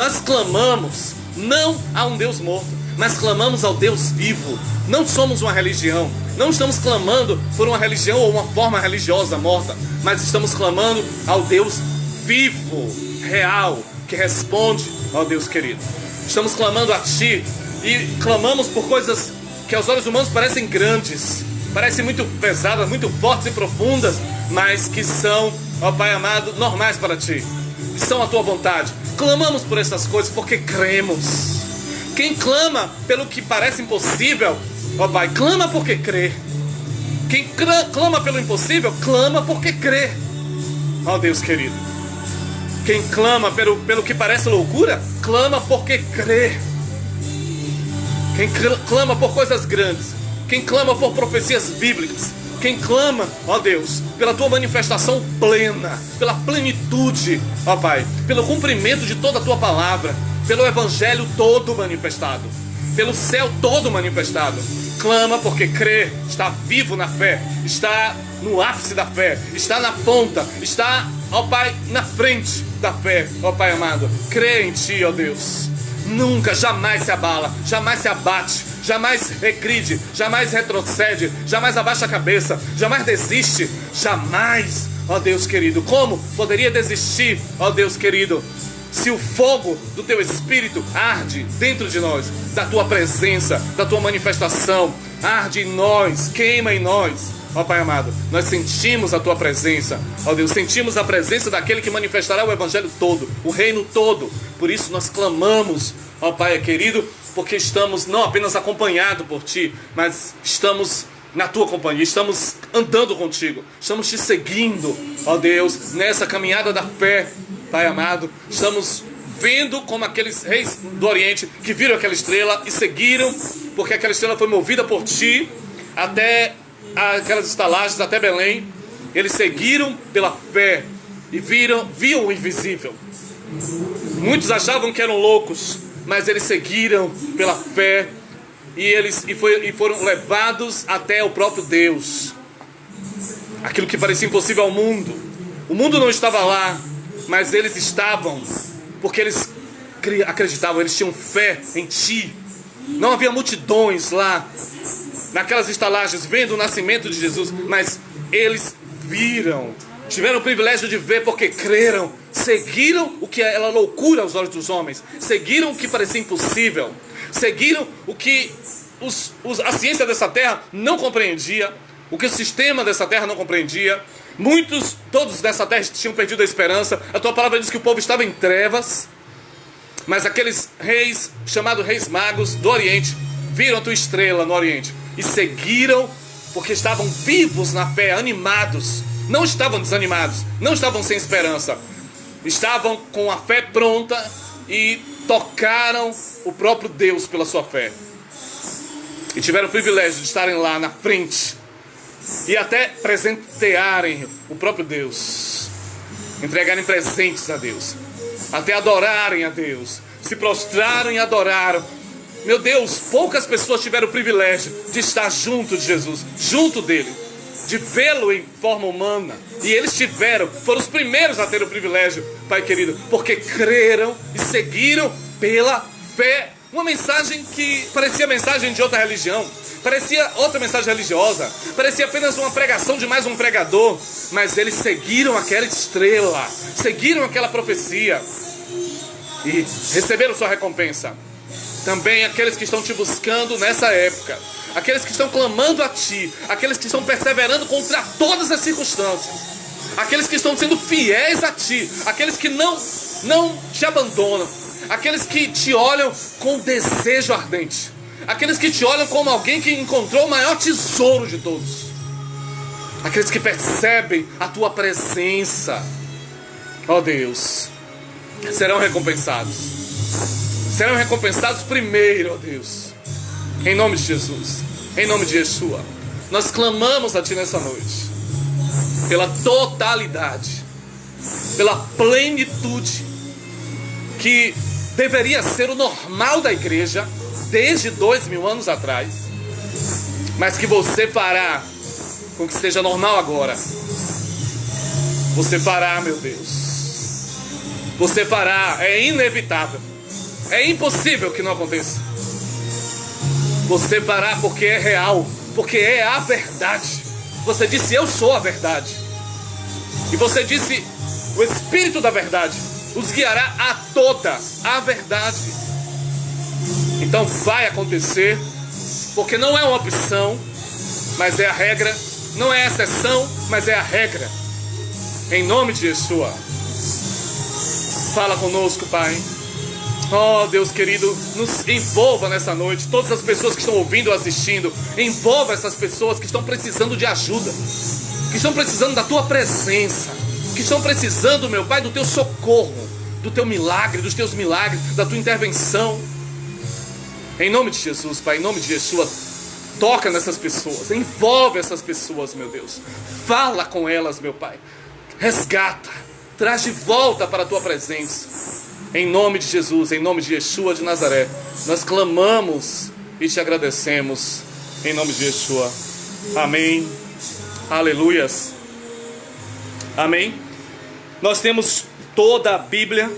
Nós clamamos não a um Deus morto, mas clamamos ao Deus vivo. Não somos uma religião. Não estamos clamando por uma religião ou uma forma religiosa morta, mas estamos clamando ao Deus vivo, real, que responde ao Deus querido. Estamos clamando a Ti e clamamos por coisas que aos olhos humanos parecem grandes, parecem muito pesadas, muito fortes e profundas, mas que são, ó Pai amado, normais para Ti, que são a Tua vontade. Clamamos por essas coisas porque cremos. Quem clama pelo que parece impossível, ó Pai, clama porque crê. Quem clama pelo impossível, clama porque crê. Ó Deus querido. Quem clama pelo que parece loucura, clama porque crê. Quem clama por coisas grandes, quem clama por profecias bíblicas, quem clama, ó Deus, pela Tua manifestação plena, pela plenitude, ó Pai, pelo cumprimento de toda a Tua palavra, pelo Evangelho todo manifestado, pelo céu todo manifestado, clama porque crê, está vivo na fé, está no ápice da fé, está na ponta, está, ó Pai, na frente da fé, ó Pai amado. Crê em Ti, ó Deus. Nunca, jamais se abala, jamais se abate, jamais regride, jamais retrocede, jamais abaixa a cabeça, jamais desiste, jamais, ó Deus querido. Como poderia desistir, ó Deus querido, se o fogo do Teu Espírito arde dentro de nós, da Tua presença, da Tua manifestação, arde em nós, queima em nós. Ó Pai amado, nós sentimos a Tua presença, ó Deus, sentimos a presença daquele que manifestará o Evangelho todo, o reino todo. Por isso nós clamamos, ó Pai querido, porque estamos não apenas acompanhados por Ti, mas estamos na Tua companhia, estamos andando contigo, estamos Te seguindo, ó Deus, nessa caminhada da fé, Pai amado. Estamos vendo como aqueles reis do Oriente que viram aquela estrela e seguiram, porque aquela estrela foi movida por Ti até aquelas estalagens, até Belém. Eles seguiram pela fé e viam o invisível. Muitos achavam que eram loucos, mas eles seguiram pela fé e foram levados até o próprio Deus. Aquilo que parecia impossível ao mundo, o mundo não estava lá, mas eles estavam, porque eles acreditavam, eles tinham fé em Ti. Não havia multidões lá naquelas estalagens vendo o nascimento de Jesus, mas eles viram, tiveram o privilégio de ver porque creram, seguiram o que era loucura aos olhos dos homens, seguiram o que parecia impossível, seguiram o que a ciência dessa terra não compreendia, o que o sistema dessa terra não compreendia. Todos dessa terra tinham perdido a esperança. A Tua palavra diz que o povo estava em trevas, mas aqueles reis, chamados reis magos do Oriente, viram a Tua estrela no Oriente e seguiram, porque estavam vivos na fé, animados. Não estavam desanimados, não estavam sem esperança, estavam com a fé pronta e tocaram o próprio Deus pela sua fé. E tiveram o privilégio de estarem lá na frente e até presentearem o próprio Deus, entregarem presentes a Deus, até adorarem a Deus, se prostraram e adoraram. Meu Deus, poucas pessoas tiveram o privilégio de estar junto de Jesus, junto dele, de vê-lo em forma humana. E eles foram os primeiros a ter o privilégio, Pai querido, porque creram e seguiram pela fé. Uma mensagem que parecia mensagem de outra religião, parecia outra mensagem religiosa, parecia apenas uma pregação de mais um pregador, mas eles seguiram aquela estrela, seguiram aquela profecia e receberam sua recompensa. Também aqueles que estão Te buscando nessa época, aqueles que estão clamando a Ti, aqueles que estão perseverando contra todas as circunstâncias, aqueles que estão sendo fiéis a Ti, aqueles que não Te abandonam, aqueles que Te olham com desejo ardente, aqueles que Te olham como alguém que encontrou o maior tesouro de todos, aqueles que percebem a Tua presença, ó Deus, serão recompensados. Serão recompensados primeiro, ó Deus, em nome de Jesus, em nome de Yeshua. Nós clamamos a Ti nessa noite, pela totalidade, pela plenitude, que deveria ser o normal da igreja, desde 2000 anos atrás, mas que Você fará com que seja normal agora. Você fará, meu Deus. Você fará, é inevitável. É impossível que não aconteça. Você fará porque é real, porque é a verdade. Você disse, eu sou a verdade. E você disse, o Espírito da verdade os guiará a toda a verdade. Então vai acontecer, porque não é uma opção, mas é a regra. Não é a exceção, mas é a regra. Em nome de Yeshua. Fala conosco, Pai. Oh, Deus querido, nos envolva nessa noite. Todas as pessoas que estão ouvindo ou assistindo, envolva essas pessoas que estão precisando de ajuda, que estão precisando da Tua presença, que estão precisando, meu Pai, do Teu socorro, do Teu milagre, dos Teus milagres, da Tua intervenção. Em nome de Jesus, Pai, em nome de Yeshua, toca nessas pessoas, envolve essas pessoas, meu Deus. Fala com elas, meu Pai. Resgata, traz de volta para a Tua presença. Em nome de Jesus, em nome de Yeshua de Nazaré, nós clamamos e te agradecemos. Em nome de Yeshua. Amém. Aleluias. Amém. Nós temos toda a Bíblia,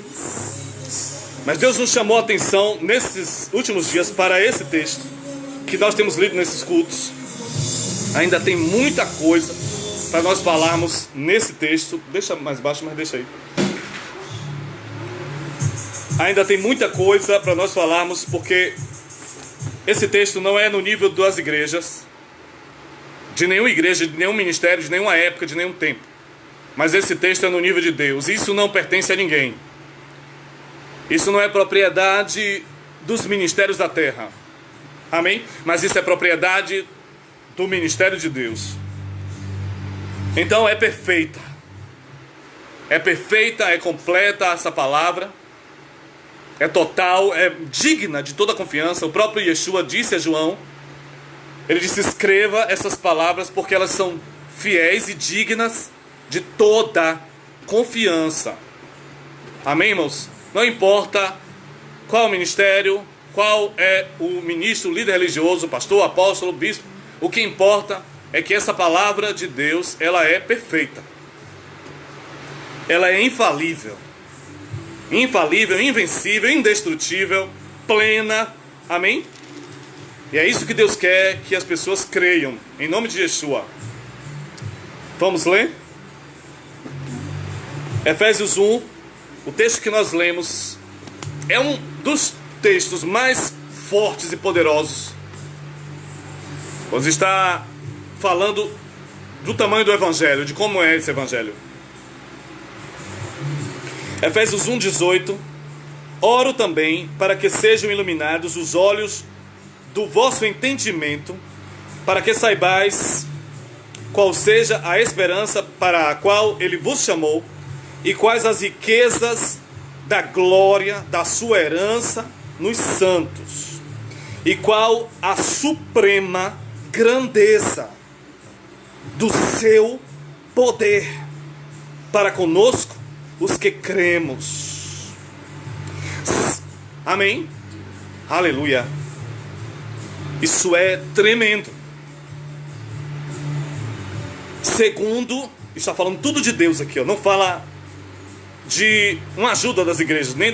mas Deus nos chamou a atenção nesses últimos dias para esse texto que nós temos lido nesses cultos. Ainda tem muita coisa para nós falarmos nesse texto. Deixa mais baixo, mas deixa aí. Ainda tem muita coisa para nós falarmos, porque esse texto não é no nível das igrejas, de nenhuma igreja, de nenhum ministério, de nenhuma época, de nenhum tempo. Mas esse texto é no nível de Deus. Isso não pertence a ninguém. Isso não é propriedade dos ministérios da terra. Amém? Mas isso é propriedade do ministério de Deus. Então é perfeita. É perfeita, é completa essa palavra. É total, é digna de toda confiança. O próprio Yeshua disse a João, ele disse, escreva essas palavras porque elas são fiéis e dignas de toda confiança. Amém, irmãos? Não importa qual o ministério, qual é o ministro, o líder religioso, o pastor, o apóstolo, o bispo. O que importa é que essa palavra de Deus, ela é perfeita. Ela é infalível. Infalível, invencível, indestrutível, plena. Amém? E é isso que Deus quer que as pessoas creiam. Em nome de Yeshua. Vamos ler? Efésios 1, o texto que nós lemos, é um dos textos mais fortes e poderosos. Pois está falando do tamanho do Evangelho, de como é esse Evangelho. Efésios 1,18. Oro também para que sejam iluminados os olhos do vosso entendimento, para que saibais qual seja a esperança para a qual Ele vos chamou, e quais as riquezas da glória da sua herança nos santos, e qual a suprema grandeza do seu poder para conosco, os que cremos. Amém? Aleluia. Isso é tremendo. Segundo, está falando tudo de Deus aqui, ó. Não fala de uma ajuda das igrejas, nem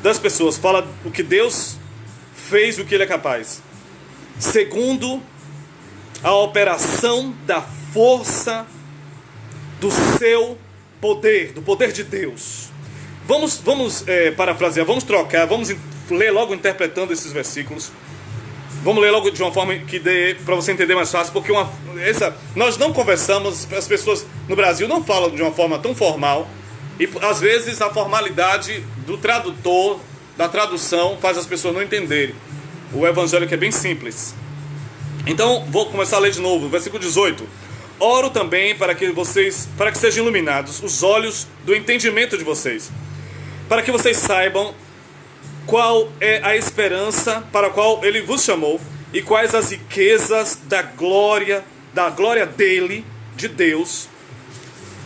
das pessoas. Fala o que Deus fez, o que Ele é capaz. Segundo, a operação da força do seu poder, do poder de Deus. Vamos parafrasear, vamos trocar, vamos ler logo interpretando esses versículos. Vamos ler logo de uma forma que dê para você entender mais fácil, porque nós não conversamos, as pessoas no Brasil não falam de uma forma tão formal, e às vezes a formalidade do tradutor, da tradução, faz as pessoas não entenderem o evangelho, que é bem simples. Então, vou começar a ler de novo, versículo 18. Oro também para que sejam iluminados os olhos do entendimento de vocês, para que vocês saibam qual é a esperança para a qual Ele vos chamou, e quais as riquezas da glória dele, de Deus,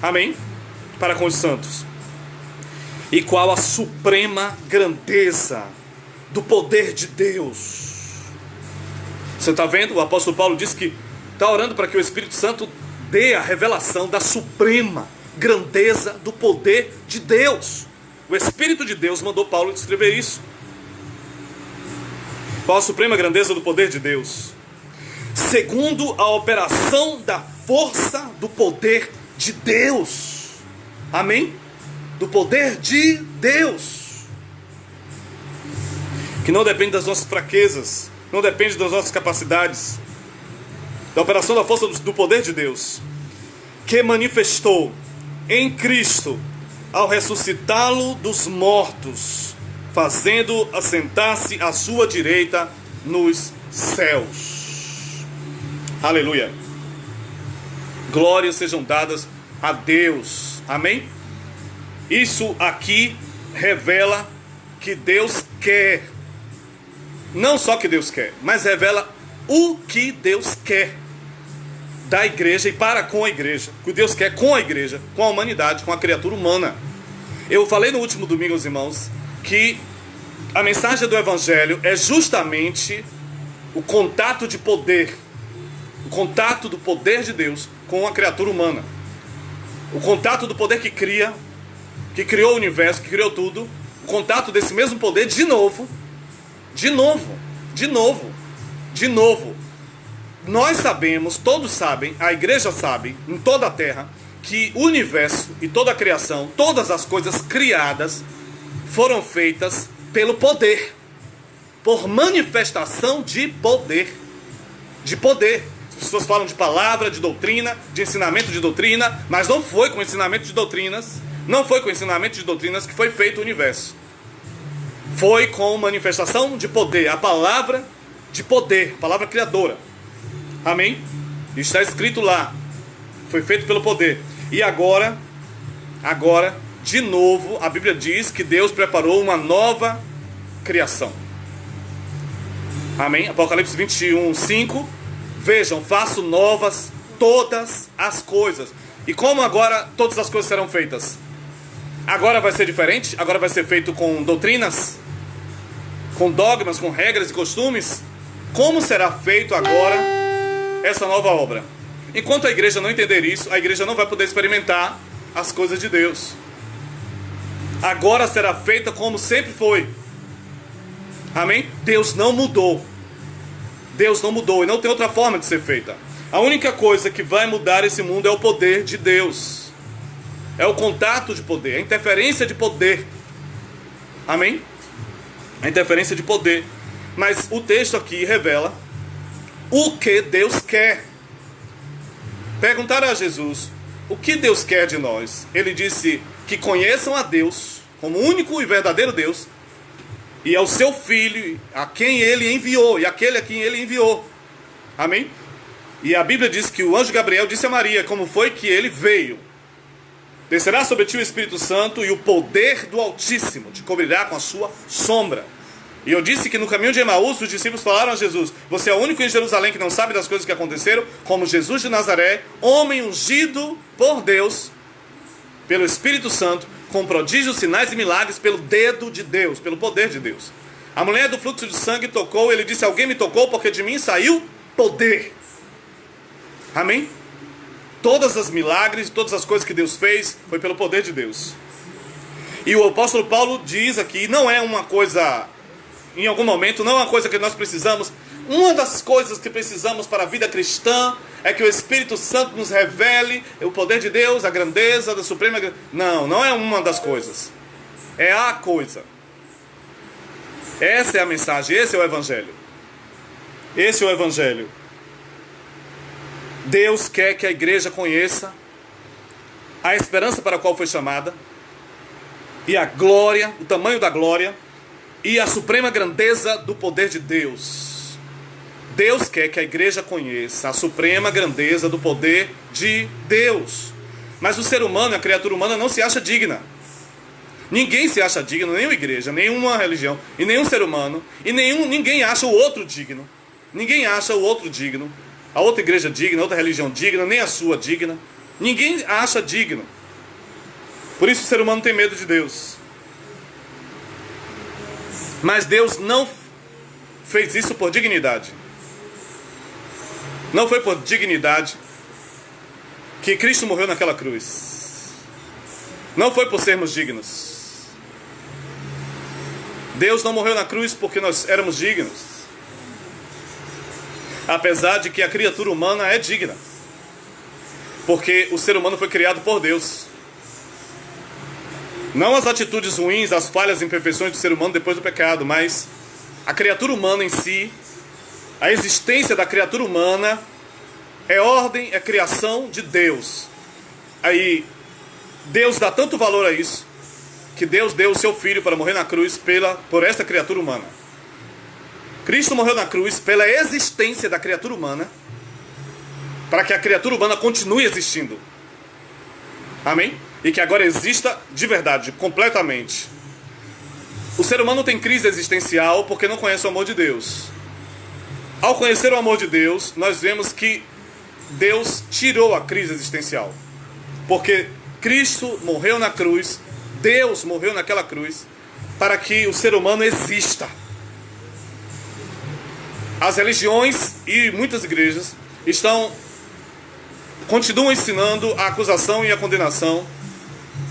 amém? Para com os santos. E qual a suprema grandeza do poder de Deus. Você está vendo? O apóstolo Paulo disse que está orando para que o Espírito Santo dê a revelação da suprema grandeza do poder de Deus. O Espírito de Deus mandou Paulo escrever isso. Qual a suprema grandeza do poder de Deus? Segundo a operação da força do poder de Deus. Amém? Do poder de Deus. Que não depende das nossas fraquezas, não depende das nossas capacidades. Da operação da força do poder de Deus. Que manifestou em Cristo ao ressuscitá-lo dos mortos, fazendo assentar-se à sua direita nos céus. Aleluia. Glórias sejam dadas a Deus. Amém? Isso aqui revela que Deus quer. Não só que Deus quer, mas revela o que Deus quer da igreja e para com a igreja. O que Deus quer com a igreja, com a humanidade, com a criatura humana. Eu falei no último domingo aos irmãos que a mensagem do Evangelho é justamente o contato de poder. O contato do poder de Deus com a criatura humana. O contato do poder que cria, que criou o universo, que criou tudo. O contato desse mesmo poder de novo. Nós sabemos, todos sabem, a igreja sabe, em toda a terra, que o universo e toda a criação, todas as coisas criadas, foram feitas pelo poder, por manifestação de poder. De poder. As pessoas falam de palavra, de doutrina, de ensinamento de doutrina, mas não foi com ensinamento de doutrinas, que foi feito o universo. Foi com manifestação de poder, a palavra de poder, a palavra criadora. Amém? Está escrito lá. Foi feito pelo poder. E agora, de novo, a Bíblia diz que Deus preparou uma nova criação. Amém? Apocalipse 21:5. Vejam, faço novas todas as coisas. E como agora todas as coisas serão feitas? Agora vai ser diferente? Agora vai ser feito com doutrinas? Com dogmas, com regras e costumes? Como será feito agora essa nova obra? Enquanto a igreja não entender isso, a igreja não vai poder experimentar as coisas de Deus. Agora será feita como sempre foi. Amém? Deus não mudou. Deus não mudou e não tem outra forma de ser feita. A única coisa que vai mudar esse mundo é o poder de Deus. É o contato de poder, a interferência de poder. Amém? A interferência de poder. Mas o texto aqui revela o que Deus quer. Perguntaram a Jesus o que Deus quer de nós. Ele disse que conheçam a Deus como o único e verdadeiro Deus, e ao seu Filho, a quem ele enviou, e aquele a quem ele enviou. Amém? E a Bíblia diz que o anjo Gabriel disse a Maria como foi que ele veio. Descerá sobre ti o Espírito Santo, e o poder do Altíssimo te cobrirá com a sua sombra. E eu disse que no caminho de Emaús os discípulos falaram a Jesus: você é o único em Jerusalém que não sabe das coisas que aconteceram, como Jesus de Nazaré, homem ungido por Deus, pelo Espírito Santo, com prodígios, sinais e milagres, pelo dedo de Deus, pelo poder de Deus. A mulher do fluxo de sangue tocou, ele disse: alguém me tocou porque de mim saiu poder. Amém? Todas as milagres, todas as coisas que Deus fez, foi pelo poder de Deus. E o apóstolo Paulo diz aqui, não é uma coisa, em algum momento, não é uma coisa que nós precisamos. Uma das coisas que precisamos para a vida cristã é que o Espírito Santo nos revele o poder de Deus, a grandeza da suprema... Não, não é uma das coisas. É a coisa. Essa é a mensagem, esse é o Evangelho. Esse é o Evangelho. Deus quer que a igreja conheça a esperança para a qual foi chamada, e a glória, o tamanho da glória, e a suprema grandeza do poder de Deus. Deus quer que a igreja conheça a suprema grandeza do poder de Deus. Mas o ser humano, a criatura humana, não se acha digna. Ninguém se acha digno, nenhuma igreja, nenhuma religião, e nenhum ser humano, e ninguém acha o outro digno. Ninguém acha o outro digno. A outra igreja digna, a outra religião digna, nem a sua digna. Ninguém acha digno. Por isso o ser humano tem medo de Deus. Mas Deus não fez isso por dignidade. Não foi por dignidade que Cristo morreu naquela cruz. Não foi por sermos dignos. Deus não morreu na cruz porque nós éramos dignos. Apesar de que a criatura humana é digna. Porque o ser humano foi criado por Deus. Não as atitudes ruins, as falhas e imperfeições do ser humano depois do pecado, mas a criatura humana em si, a existência da criatura humana é ordem, é criação de Deus. Aí Deus dá tanto valor a isso, que Deus deu o seu Filho para morrer na cruz por essa criatura humana. Cristo morreu na cruz pela existência da criatura humana, para que a criatura humana continue existindo. Amém? E que agora exista de verdade, completamente. O ser humano tem crise existencial porque não conhece o amor de Deus. Ao conhecer o amor de Deus, nós vemos que Deus tirou a crise existencial. Porque Cristo morreu na cruz, Deus morreu naquela cruz, para que o ser humano exista. As religiões e muitas igrejas continuam ensinando a acusação e a condenação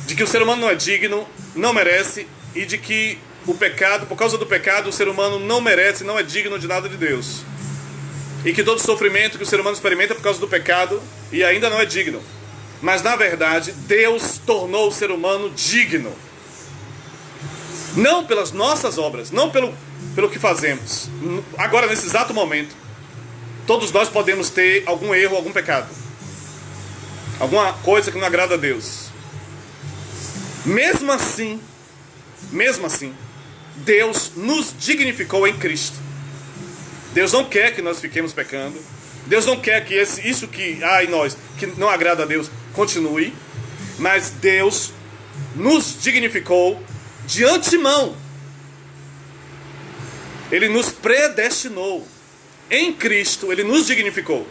de que o ser humano não é digno, não merece, e de que o pecado, por causa do pecado, o ser humano não merece, não é digno de nada de Deus. E que todo sofrimento que o ser humano experimenta por causa do pecado e ainda não é digno. Mas na verdade, Deus tornou o ser humano digno. Não pelas nossas obras, não pelo que fazemos. Agora, nesse exato momento, todos nós podemos ter algum erro, algum pecado. Alguma coisa que não agrada a Deus. Mesmo assim, Deus nos dignificou em Cristo. Deus não quer que nós fiquemos pecando. Deus não quer que isso que não agrada a Deus continue. Mas Deus nos dignificou de antemão. Ele nos predestinou. Em Cristo, Ele nos dignificou.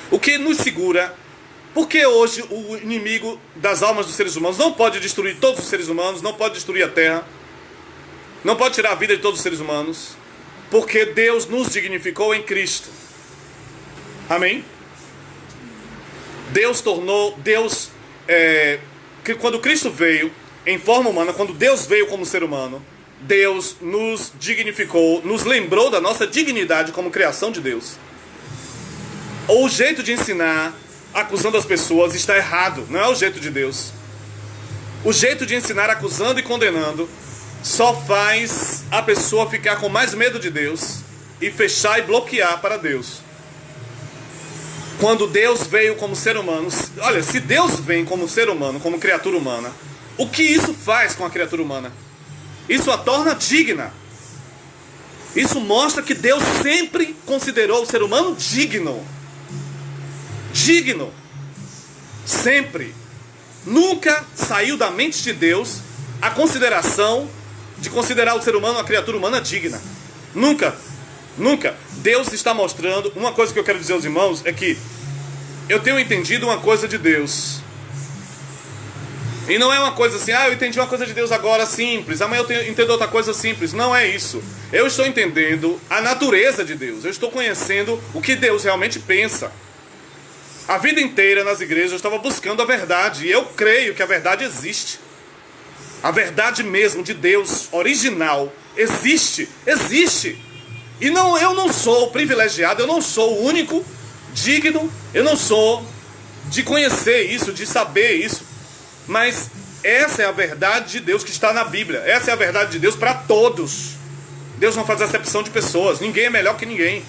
O que nos segura. Porque hoje o inimigo das almas dos seres humanos não pode destruir todos os seres humanos, não pode destruir a terra, não pode tirar a vida de todos os seres humanos, porque Deus nos dignificou em Cristo. Amém? Quando Cristo veio em forma humana, quando Deus veio como ser humano, Deus nos dignificou, nos lembrou da nossa dignidade como criação de Deus. O jeito de ensinar acusando as pessoas está errado, não é o jeito de Deus. O jeito de ensinar acusando e condenando só faz a pessoa ficar com mais medo de Deus e fechar e bloquear para Deus. Quando Deus veio como ser humano, olha, se Deus vem como ser humano, como criatura humana, o que isso faz com a criatura humana? Isso a torna digna. Isso mostra que Deus sempre considerou o ser humano digno. Digno. Sempre. Nunca saiu da mente de Deus a consideração de considerar o ser humano, a criatura humana, digna. Nunca. Nunca. Deus está mostrando. Uma coisa que eu quero dizer aos irmãos é que eu tenho entendido uma coisa de Deus. E não é uma coisa assim, eu entendi uma coisa de Deus agora simples, amanhã eu entendo outra coisa simples. Não é isso. Eu estou entendendo a natureza de Deus. Eu estou conhecendo o que Deus realmente pensa. A vida inteira nas igrejas eu estava buscando a verdade. E eu creio que a verdade existe. A verdade mesmo de Deus, original, existe. Existe. E eu não sou privilegiado, eu não sou o único digno, eu não sou de conhecer isso, de saber isso. Mas essa é a verdade de Deus que está na Bíblia. Essa é a verdade de Deus para todos. Deus não faz acepção de pessoas. Ninguém é melhor que ninguém.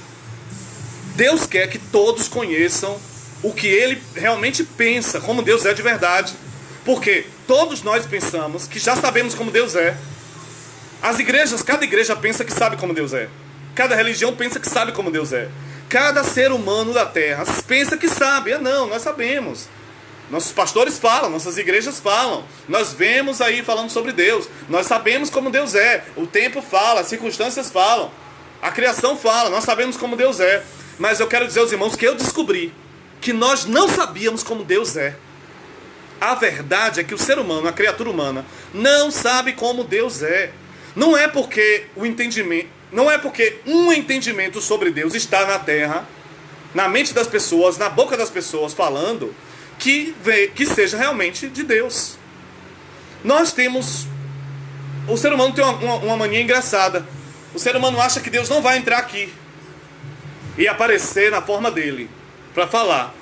Deus quer que todos conheçam o que Ele realmente pensa, como Deus é de verdade. Porque todos nós pensamos que já sabemos como Deus é. As igrejas, cada igreja pensa que sabe como Deus é. Cada religião pensa que sabe como Deus é. Cada ser humano da terra pensa que sabe. Não, nós sabemos. Nossos pastores falam, nossas igrejas falam. Nós vemos aí falando sobre Deus. Nós sabemos como Deus é. O tempo fala, as circunstâncias falam. A criação fala, nós sabemos como Deus é. Mas eu quero dizer aos irmãos que eu descobri que nós não sabíamos como Deus é. A verdade é que o ser humano, a criatura humana, não sabe como Deus é. Não é porque um entendimento sobre Deus está na terra, na mente das pessoas, na boca das pessoas falando, que seja realmente de Deus. O ser humano tem uma mania engraçada. O ser humano acha que Deus não vai entrar aqui. e aparecer na forma dele para falar.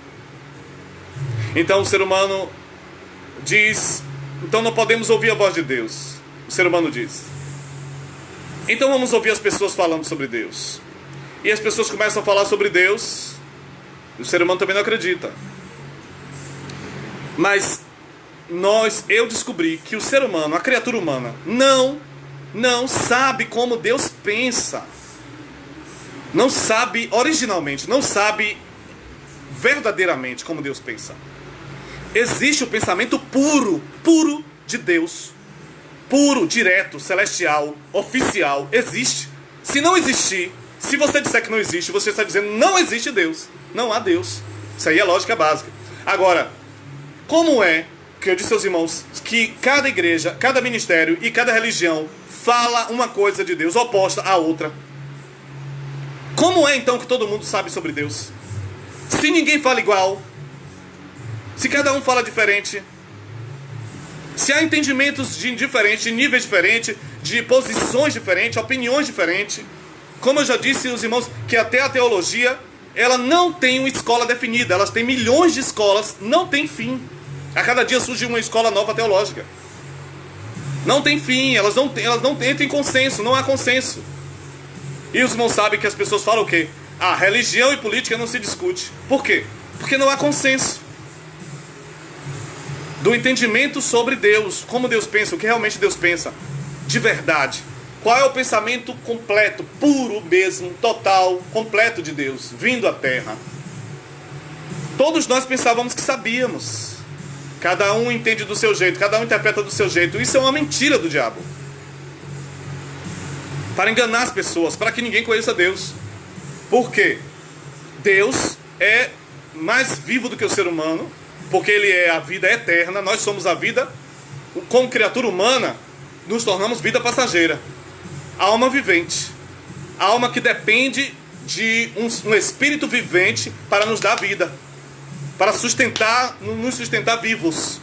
Então o ser humano diz: então não podemos ouvir a voz de Deus. O ser humano diz: então vamos ouvir as pessoas falando sobre Deus. E as pessoas começam a falar sobre Deus, e o ser humano também não acredita. Mas eu descobri que o ser humano, a criatura humana, não sabe como Deus pensa. Não sabe originalmente, não sabe verdadeiramente como Deus pensa. Existe o pensamento puro de Deus. Puro, direto, celestial, oficial. Existe. Se não existir, se você disser que não existe, você está dizendo não existe Deus. Não há Deus. Isso aí é lógica básica. Agora, como é que eu disse aos irmãos que cada igreja, cada ministério e cada religião fala uma coisa de Deus oposta à outra? Como é então que todo mundo sabe sobre Deus? Se ninguém fala igual, se cada um fala diferente, se há entendimentos diferentes, de níveis diferentes, de posições diferentes, opiniões diferentes, como eu já disse aos irmãos, que até a teologia, ela não tem uma escola definida, elas têm milhões de escolas, não tem fim. A cada dia surge uma escola nova teológica. Não tem fim, elas não entram em consenso, não há consenso. E os irmãos sabem que as pessoas falam o quê? Ah, religião e política não se discute. Por quê? Porque não há consenso do entendimento sobre Deus, como Deus pensa, o que realmente Deus pensa, de verdade. Qual é o pensamento completo, puro mesmo, total, completo de Deus, vindo à Terra? Todos nós pensávamos que sabíamos. Cada um entende do seu jeito, cada um interpreta do seu jeito. Isso é uma mentira do diabo. Para enganar as pessoas, para que ninguém conheça Deus. Por quê? Deus é mais vivo do que o ser humano, porque ele é a vida eterna, nós somos a vida. Como criatura humana, nos tornamos vida passageira. Alma vivente. Alma que depende de um espírito vivente para nos dar vida. Para nos sustentar vivos.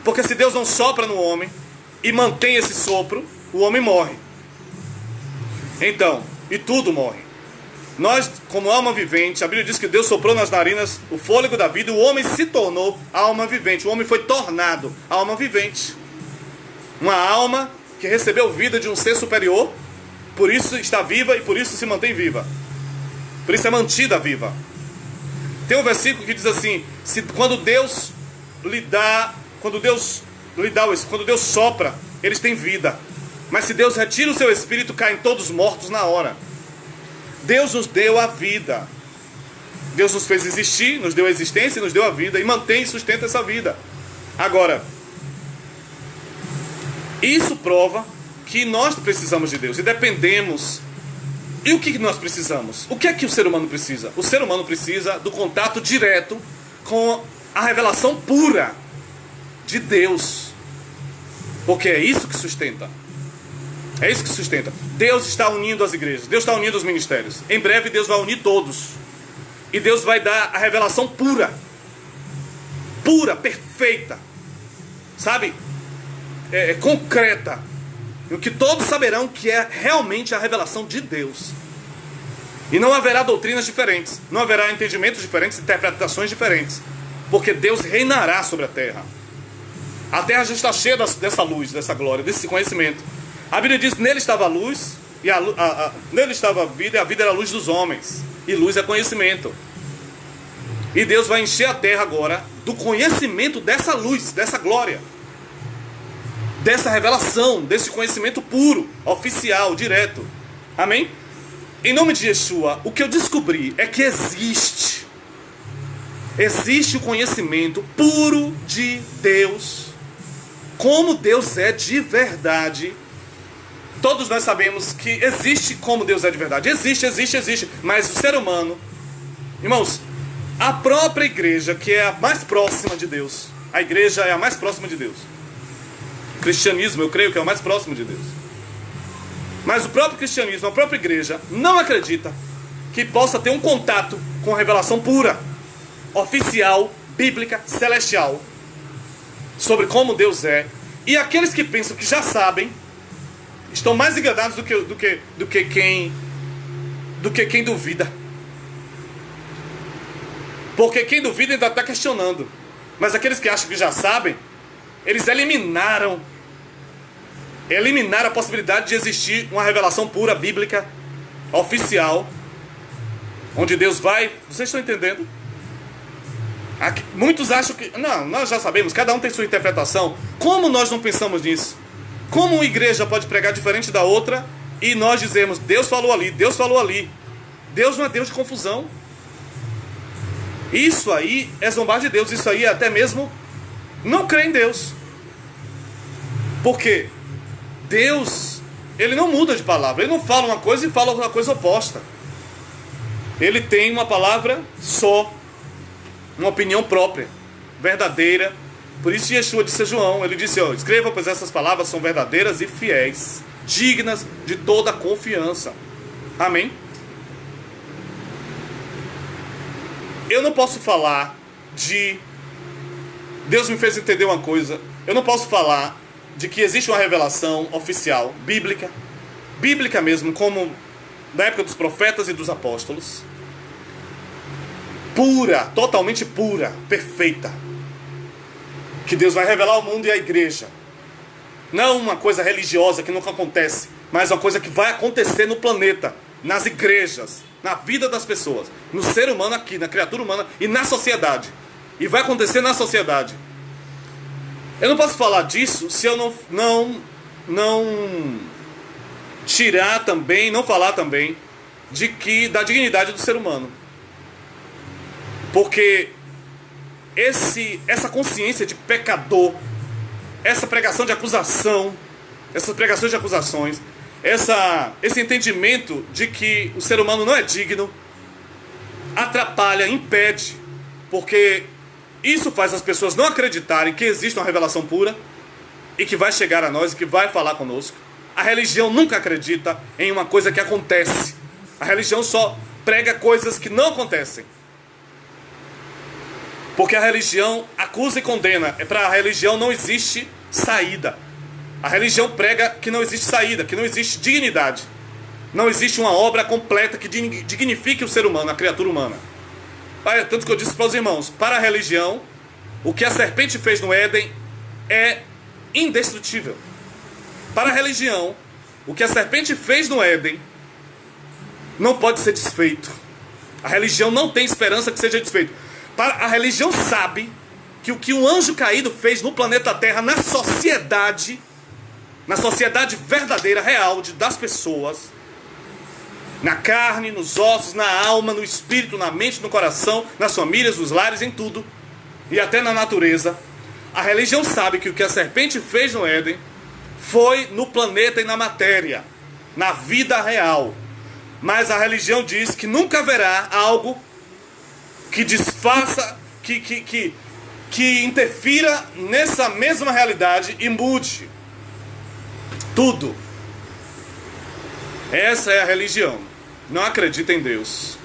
Porque se Deus não sopra no homem e mantém esse sopro, o homem morre. Então, e tudo morre. Nós, como alma vivente, a Bíblia diz que Deus soprou nas narinas o fôlego da vida e o homem se tornou alma vivente. O homem foi tornado alma vivente. Uma alma que recebeu vida de um ser superior, por isso está viva e por isso se mantém viva. Por isso é mantida viva. Tem um versículo que diz assim: quando Deus sopra, eles têm vida. Mas se Deus retira o seu espírito, caem todos mortos na hora. Deus nos deu a vida. Deus nos fez existir, nos deu a existência, nos deu a vida e mantém e sustenta essa vida. Agora, isso prova que nós precisamos de Deus e dependemos. E o que nós precisamos? O que é que o ser humano precisa? O ser humano precisa do contato direto com a revelação pura de Deus. Porque é isso que sustenta. É isso que sustenta. Deus está unindo as igrejas. Deus está unindo os ministérios. Em breve Deus vai unir todos. E Deus vai dar a revelação pura. Pura, perfeita. Sabe? Concreta. O que todos saberão que é realmente a revelação de Deus. E não haverá doutrinas diferentes. Não haverá entendimentos diferentes, interpretações diferentes. Porque Deus reinará sobre a terra. A terra já está cheia dessa luz, dessa glória, desse conhecimento. A Bíblia diz que nele estava a luz, e nele estava a vida, e a vida era a luz dos homens. E luz é conhecimento. E Deus vai encher a terra agora do conhecimento dessa luz, dessa glória. Dessa revelação, desse conhecimento puro, oficial, direto. Amém? Em nome de Yeshua, o que eu descobri é que existe o conhecimento puro de Deus. Como Deus é de verdade. Todos nós sabemos que existe como Deus é de verdade. Existe. Mas o ser humano, irmãos, a própria igreja, que é a mais próxima de Deus. A igreja é a mais próxima de Deus. O cristianismo, eu creio que é o mais próximo de Deus. Mas o próprio cristianismo, a própria igreja, não acredita que possa ter um contato com a revelação pura, oficial, bíblica, celestial, sobre como Deus é. E aqueles que pensam que já sabem, estão mais enganados do que quem duvida. Porque quem duvida ainda está questionando. Mas aqueles que acham que já sabem, eles eliminaram a possibilidade de existir uma revelação pura, bíblica, oficial, onde Deus vai... Vocês estão entendendo? Aqui, muitos acham que... Não, nós já sabemos, cada um tem sua interpretação. Como nós não pensamos nisso? Como uma igreja pode pregar diferente da outra e nós dizemos, Deus falou ali, Deus falou ali. Deus não é Deus de confusão. Isso aí é zombar de Deus, isso aí é até mesmo não crer em Deus. Por quê? Deus, ele não muda de palavra, ele não fala uma coisa e fala outra coisa oposta. Ele tem uma palavra só, uma opinião própria, verdadeira. Por isso Yeshua disse a João, ele disse, escreva, pois essas palavras são verdadeiras e fiéis, dignas de toda confiança. Amém? Eu não posso falar de... Deus me fez entender uma coisa. Eu não posso falar de que existe uma revelação oficial, bíblica mesmo, como na época dos profetas e dos apóstolos, pura, totalmente pura, perfeita, que Deus vai revelar ao mundo e à igreja. Não uma coisa religiosa que nunca acontece, mas uma coisa que vai acontecer no planeta, nas igrejas, na vida das pessoas, no ser humano aqui, na criatura humana e na sociedade. E vai acontecer na sociedade. Eu não posso falar disso se eu não tirar também, não falar também da dignidade do ser humano. Porque essa consciência de pecador, essa pregação de acusação, essas pregações de acusações, esse entendimento de que o ser humano não é digno, atrapalha, impede, porque isso faz as pessoas não acreditarem que existe uma revelação pura e que vai chegar a nós e que vai falar conosco. A religião nunca acredita em uma coisa que acontece. A religião só prega coisas que não acontecem. Porque a religião acusa e condena. Para a religião não existe saída. A religião prega que não existe saída, que não existe dignidade. Não existe uma obra completa que dignifique o ser humano, a criatura humana. Tanto que eu disse para os irmãos, para a religião, o que a serpente fez no Éden é indestrutível. Para a religião, o que a serpente fez no Éden não pode ser desfeito. A religião não tem esperança que seja desfeito. A religião sabe que o que um anjo caído fez no planeta Terra, na sociedade verdadeira, real, das pessoas, na carne, nos ossos, na alma, no espírito, na mente, no coração, nas famílias, nos lares, em tudo, e até na natureza. A religião sabe que o que a serpente fez no Éden foi no planeta e na matéria, na vida real. Mas a religião diz que nunca haverá algo que desfaça, que interfira nessa mesma realidade e mude tudo. Essa é a religião. Não acredita em Deus.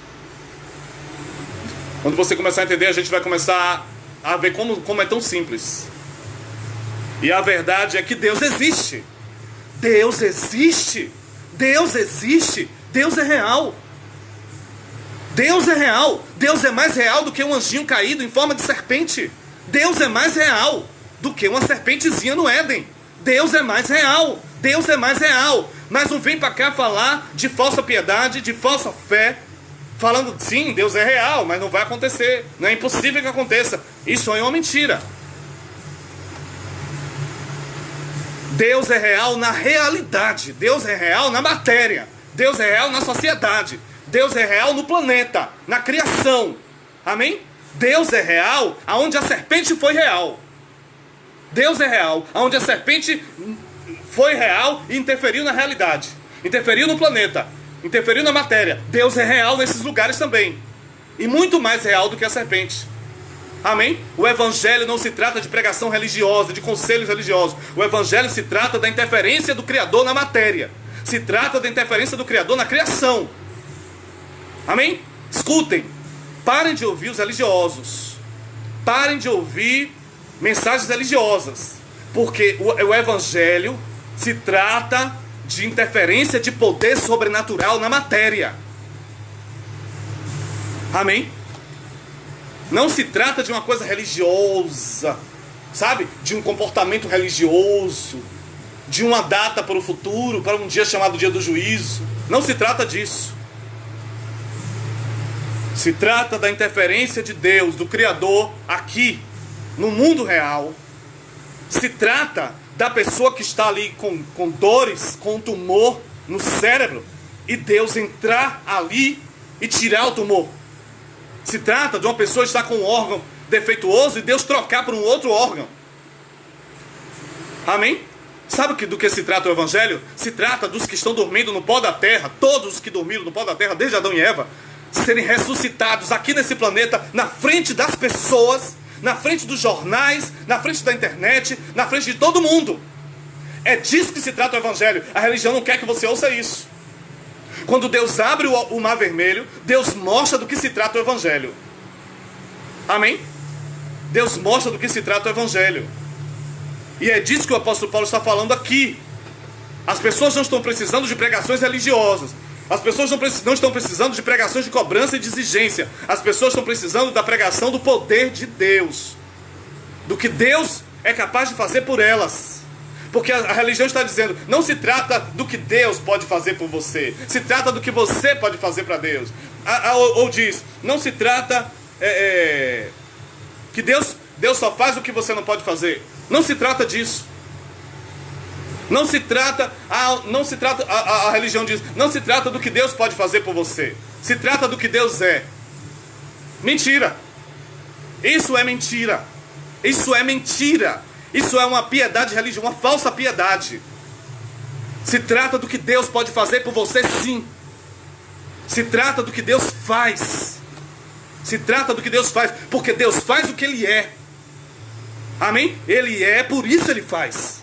Quando você começar a entender, a gente vai começar a ver como é tão simples. E a verdade é que Deus existe. Deus existe. Deus existe. Deus é real. Deus é real. Deus é mais real do que um anjinho caído em forma de serpente. Deus é mais real do que uma serpentezinha no Éden. Deus é mais real. Deus é mais real. Mas não vem para cá falar de falsa piedade, de falsa fé, falando, sim, Deus é real, mas não vai acontecer. Não é impossível que aconteça. Isso é uma mentira. Deus é real na realidade. Deus é real na matéria. Deus é real na sociedade. Deus é real no planeta, na criação. Amém? Deus é real aonde a serpente foi real. Deus é real aonde a serpente foi real e interferiu na realidade. Interferiu no planeta. Interferiu na matéria. Deus é real nesses lugares também. E muito mais real do que a serpente. Amém? O evangelho não se trata de pregação religiosa, de conselhos religiosos. O evangelho se trata da interferência do Criador na matéria. Se trata da interferência do Criador na criação. Amém? Escutem. Parem de ouvir os religiosos. Parem de ouvir mensagens religiosas. Porque o evangelho se trata de interferência de poder sobrenatural na matéria. Amém? Não se trata de uma coisa religiosa, sabe? De um comportamento religioso, de uma data para o futuro, para um dia chamado Dia do Juízo. Não se trata disso. Se trata da interferência de Deus, do Criador, aqui, no mundo real. Se trata da pessoa que está ali com dores, com um tumor no cérebro, e Deus entrar ali e tirar o tumor. Se trata de uma pessoa estar com um órgão defeituoso e Deus trocar por um outro órgão. Amém? Sabe do que se trata o Evangelho? Se trata dos que estão dormindo no pó da terra, todos os que dormiram no pó da terra, desde Adão e Eva, serem ressuscitados aqui nesse planeta, na frente das pessoas, na frente dos jornais, na frente da internet, na frente de todo mundo. É disso que se trata o Evangelho. A religião não quer que você ouça isso. Quando Deus abre o mar vermelho, Deus mostra do que se trata o Evangelho. Amém? Deus mostra do que se trata o Evangelho. E é disso que o apóstolo Paulo está falando aqui. As pessoas não estão precisando de pregações religiosas. As pessoas não estão precisando de pregações de cobrança e de exigência. As pessoas estão precisando da pregação do poder de Deus. Do que Deus é capaz de fazer por elas. Porque a religião está dizendo, não se trata do que Deus pode fazer por você. Se trata do que você pode fazer para Deus. Ou diz, não se trata que Deus só faz o que você não pode fazer. Não se trata disso. Não se trata, a religião diz, não se trata do que Deus pode fazer por você. Se trata do que Deus é. Mentira. Isso é mentira. Isso é mentira. Isso é uma piedade religiosa, uma falsa piedade. Se trata do que Deus pode fazer por você, sim. Se trata do que Deus faz. Se trata do que Deus faz, porque Deus faz o que Ele é. Amém? Ele é, por isso Ele faz.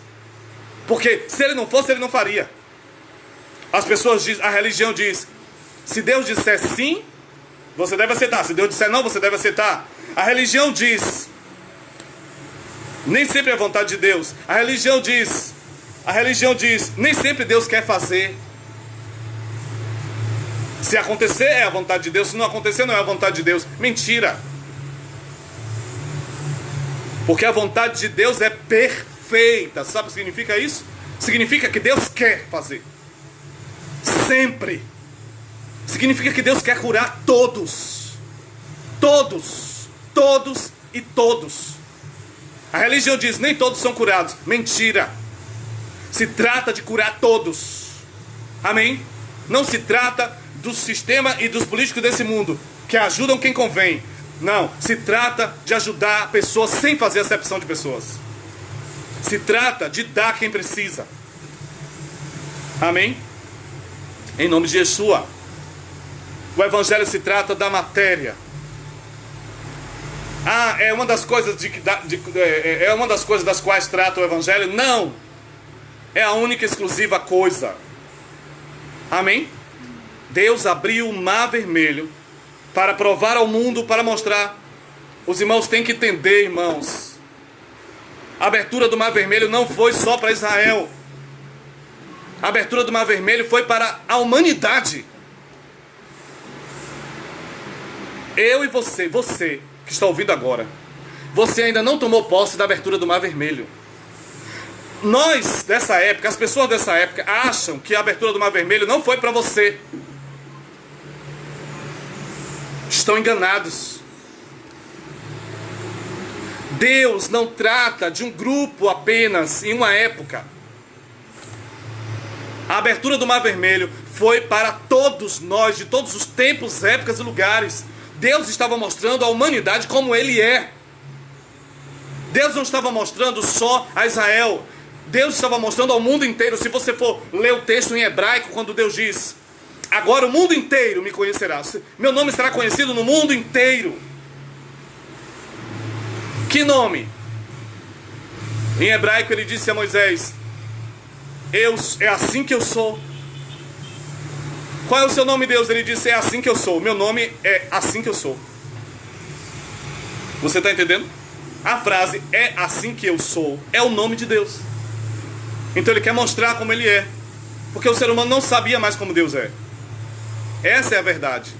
Porque se Ele não fosse, Ele não faria. As pessoas dizem, a religião diz, se Deus disser sim, você deve aceitar. Se Deus disser não, você deve aceitar. A religião diz, nem sempre é a vontade de Deus. A religião diz, nem sempre Deus quer fazer. Se acontecer é a vontade de Deus, se não acontecer não é a vontade de Deus. Mentira. Porque a vontade de Deus é perfeita. Sabe o que significa isso? Significa que Deus quer fazer. Sempre. Significa que Deus quer curar todos. Todos. Todos e todos. A religião diz, nem todos são curados. Mentira. Se trata de curar todos. Amém? Não se trata do sistema e dos políticos desse mundo, que ajudam quem convém. Não, se trata de ajudar pessoas sem fazer acepção de pessoas. Se trata de dar quem precisa. Amém? Em nome de Yeshua. O Evangelho se trata da matéria. É uma das coisas é uma das coisas das quais trata o Evangelho? Não! É a única e exclusiva coisa. Amém? Deus abriu o mar vermelho para provar ao mundo, para mostrar. Os irmãos têm que entender, irmãos. A abertura do mar vermelho não foi só para Israel. A abertura do mar vermelho foi para a humanidade. Eu e você que está ouvindo agora, você ainda não tomou posse da abertura do mar vermelho. Nós dessa época, as pessoas dessa época acham que a abertura do mar vermelho não foi para você. Estão enganados. Deus não trata de um grupo apenas em uma época. A abertura do mar vermelho foi para todos nós, de todos os tempos, épocas e lugares. Deus estava mostrando à humanidade como Ele é. Deus não estava mostrando só a Israel. Deus estava mostrando ao mundo inteiro. Se você for ler o texto em hebraico, quando Deus diz, agora o mundo inteiro me conhecerá. Meu nome será conhecido no mundo inteiro. Que nome? Em hebraico ele disse a Moisés, é assim que eu sou. Qual é o seu nome, Deus? Ele disse, é assim que eu sou. Meu nome é assim que eu sou. Você está entendendo? A frase, é assim que eu sou, é o nome de Deus. Então ele quer mostrar como ele é. Porque o ser humano não sabia mais como Deus é. Essa é a verdade.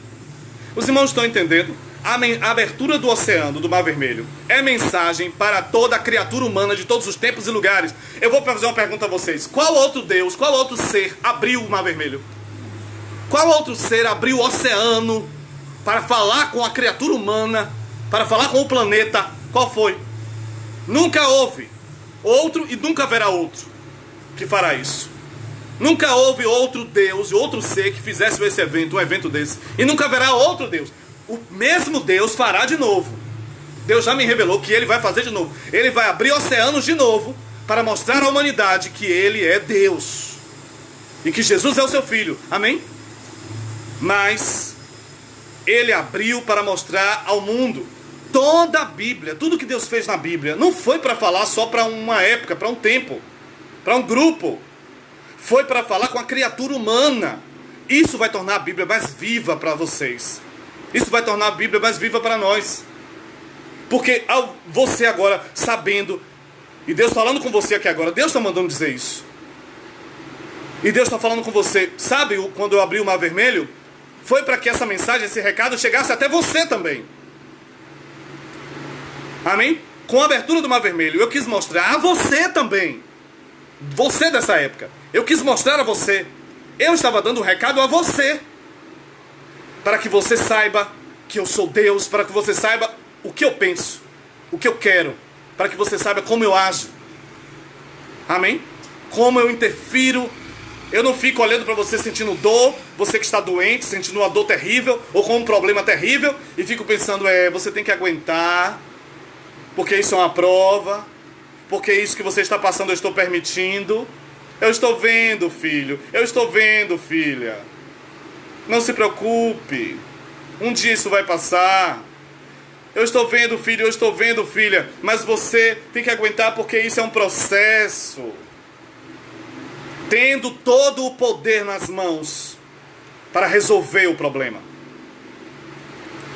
Os irmãos estão entendendo? a abertura do oceano, do Mar Vermelho, é mensagem para toda a criatura humana de todos os tempos e lugares. Eu vou fazer uma pergunta a vocês. Qual outro Deus, qual outro ser abriu o Mar Vermelho? Qual outro ser abriu o oceano para falar com a criatura humana, para falar com o planeta? Qual foi? Nunca houve outro e nunca haverá outro que fará isso. Nunca houve outro Deus, outro ser que fizesse esse evento, um evento desse. E nunca haverá outro Deus. O mesmo Deus fará de novo. Deus já me revelou que Ele vai fazer de novo. Ele vai abrir oceanos de novo para mostrar à humanidade que Ele é Deus. E que Jesus é o seu Filho. Amém? Mas Ele abriu para mostrar ao mundo. Toda a Bíblia, tudo que Deus fez na Bíblia, não foi para falar só para uma época, para um tempo, para um grupo. Foi para falar com a criatura humana. Isso vai tornar a Bíblia mais viva para vocês. Isso vai tornar a Bíblia mais viva para nós. Porque ao você agora sabendo, e Deus falando com você aqui agora, Deus está mandando dizer isso. E Deus está falando com você, sabe quando eu abri o Mar Vermelho? Foi para que essa mensagem, esse recado chegasse até você também. Amém? Com a abertura do Mar Vermelho, eu quis mostrar a você também. Você dessa época. Eu quis mostrar a você. Eu estava dando um recado a você. Para que você saiba que eu sou Deus. Para que você saiba o que eu penso. O que eu quero. Para que você saiba como eu ajo. Amém? Como eu interfiro. Eu não fico olhando para você sentindo dor. Você que está doente, sentindo uma dor terrível. Ou com um problema terrível. E fico pensando, você tem que aguentar. Porque isso é uma prova. Porque isso que você está passando eu estou permitindo. Eu estou vendo, filho. Eu estou vendo, filha. Não se preocupe. Um dia isso vai passar. Eu estou vendo, filho. Eu estou vendo, filha. Mas você tem que aguentar porque isso é um processo. Tendo todo o poder nas mãos para resolver o problema.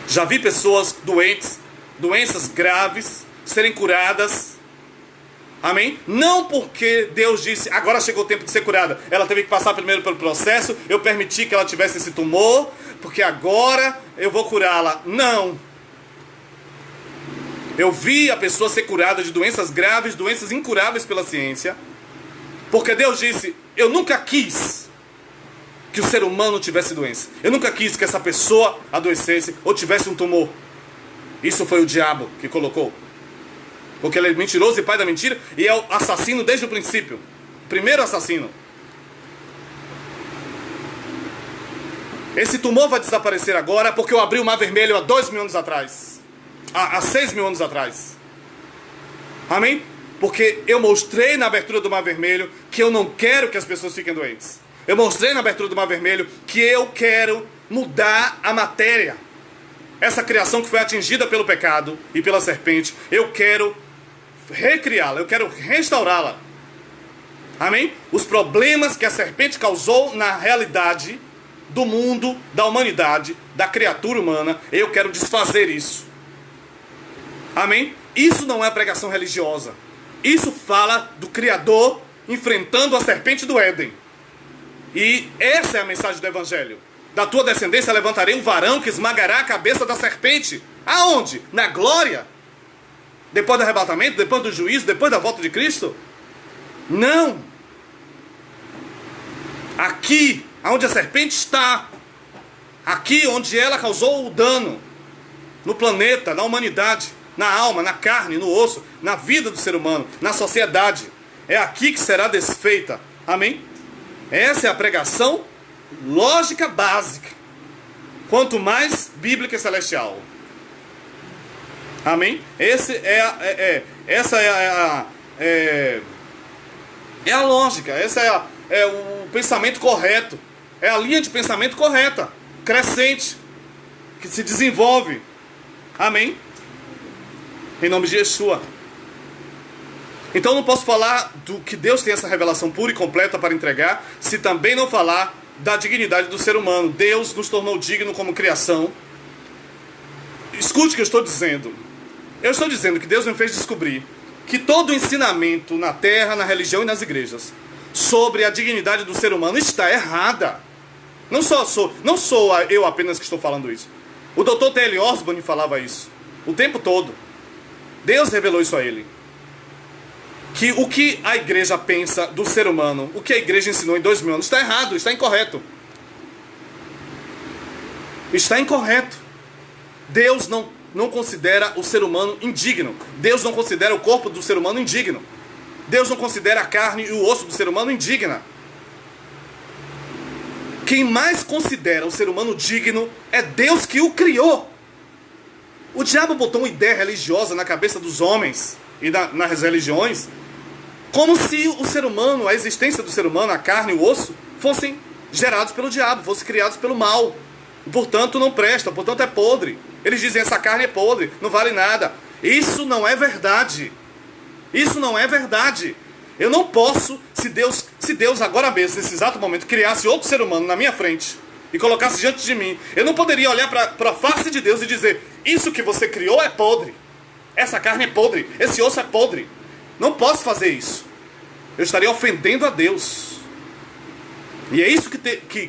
Já vi pessoas doentes, doenças graves, serem curadas. Amém? Não porque Deus disse, agora chegou o tempo de ser curada. Ela teve que passar primeiro pelo processo. Eu permiti que ela tivesse esse tumor, porque agora eu vou curá-la. Não. Eu vi a pessoa ser curada de doenças graves, doenças incuráveis pela ciência. Porque Deus disse, eu nunca quis que o ser humano tivesse doença. Eu nunca quis que essa pessoa adoecesse ou tivesse um tumor. Isso foi o diabo que colocou. Porque ele é mentiroso e pai da mentira. E é o assassino desde o princípio. Primeiro assassino. Esse tumor vai desaparecer agora porque eu abri o Mar Vermelho há 2.000 anos atrás. Há 6.000 anos atrás. Amém? Porque eu mostrei na abertura do Mar Vermelho que eu não quero que as pessoas fiquem doentes. Eu mostrei na abertura do Mar Vermelho que eu quero mudar a matéria. Essa criação que foi atingida pelo pecado e pela serpente, eu quero recriá-la, eu quero restaurá-la. Amém? Os problemas que a serpente causou na realidade do mundo, da humanidade, da criatura humana, eu quero desfazer isso. Amém? Isso não é pregação religiosa. Isso fala do Criador enfrentando a serpente do Éden. E essa é a mensagem do Evangelho. Da tua descendência levantarei um varão que esmagará a cabeça da serpente. Aonde? Na glória? Depois do arrebatamento? Depois do juízo? Depois da volta de Cristo? Não. Aqui, onde a serpente está. Aqui onde ela causou o dano. No planeta, na humanidade, na alma, na carne, no osso, na vida do ser humano, na sociedade. É aqui que será desfeita. Amém? Essa é a pregação lógica básica. Quanto mais bíblica e celestial. Amém? Essa é a lógica. Essa é o pensamento correto. É a linha de pensamento correta. Crescente. Que se desenvolve. Amém? Em nome de Yeshua. Então não posso falar do que Deus tem essa revelação pura e completa para entregar, se também não falar da dignidade do ser humano. Deus nos tornou digno como criação. Escute o que eu estou dizendo. Eu estou dizendo que Deus me fez descobrir que todo ensinamento na terra, na religião e nas igrejas sobre a dignidade do ser humano está errada. Não sou eu apenas que estou falando isso. O Dr. T.L. Osborne falava isso o tempo todo. Deus revelou isso a ele. Que o que a igreja pensa do ser humano, o que a igreja ensinou em 2000 anos, está errado, está incorreto. Está incorreto. Deus não considera o ser humano indigno. Deus não considera o corpo do ser humano indigno. Deus não considera a carne e o osso do ser humano indigna. Quem mais considera o ser humano digno é Deus que o criou. O diabo botou uma ideia religiosa na cabeça dos homens e nas religiões, como se o ser humano, a existência do ser humano, a carne e o osso, fossem gerados pelo diabo, fossem criados pelo mal. E, portanto, não presta, portanto é podre. Eles dizem, essa carne é podre, não vale nada. Isso não é verdade. Isso não é verdade. Eu não posso, se Deus agora mesmo, nesse exato momento, criasse outro ser humano na minha frente e colocasse diante de mim, eu não poderia olhar para a face de Deus e dizer, isso que você criou é podre. Essa carne é podre, esse osso é podre. Não posso fazer isso. Eu estaria ofendendo a Deus. E é isso que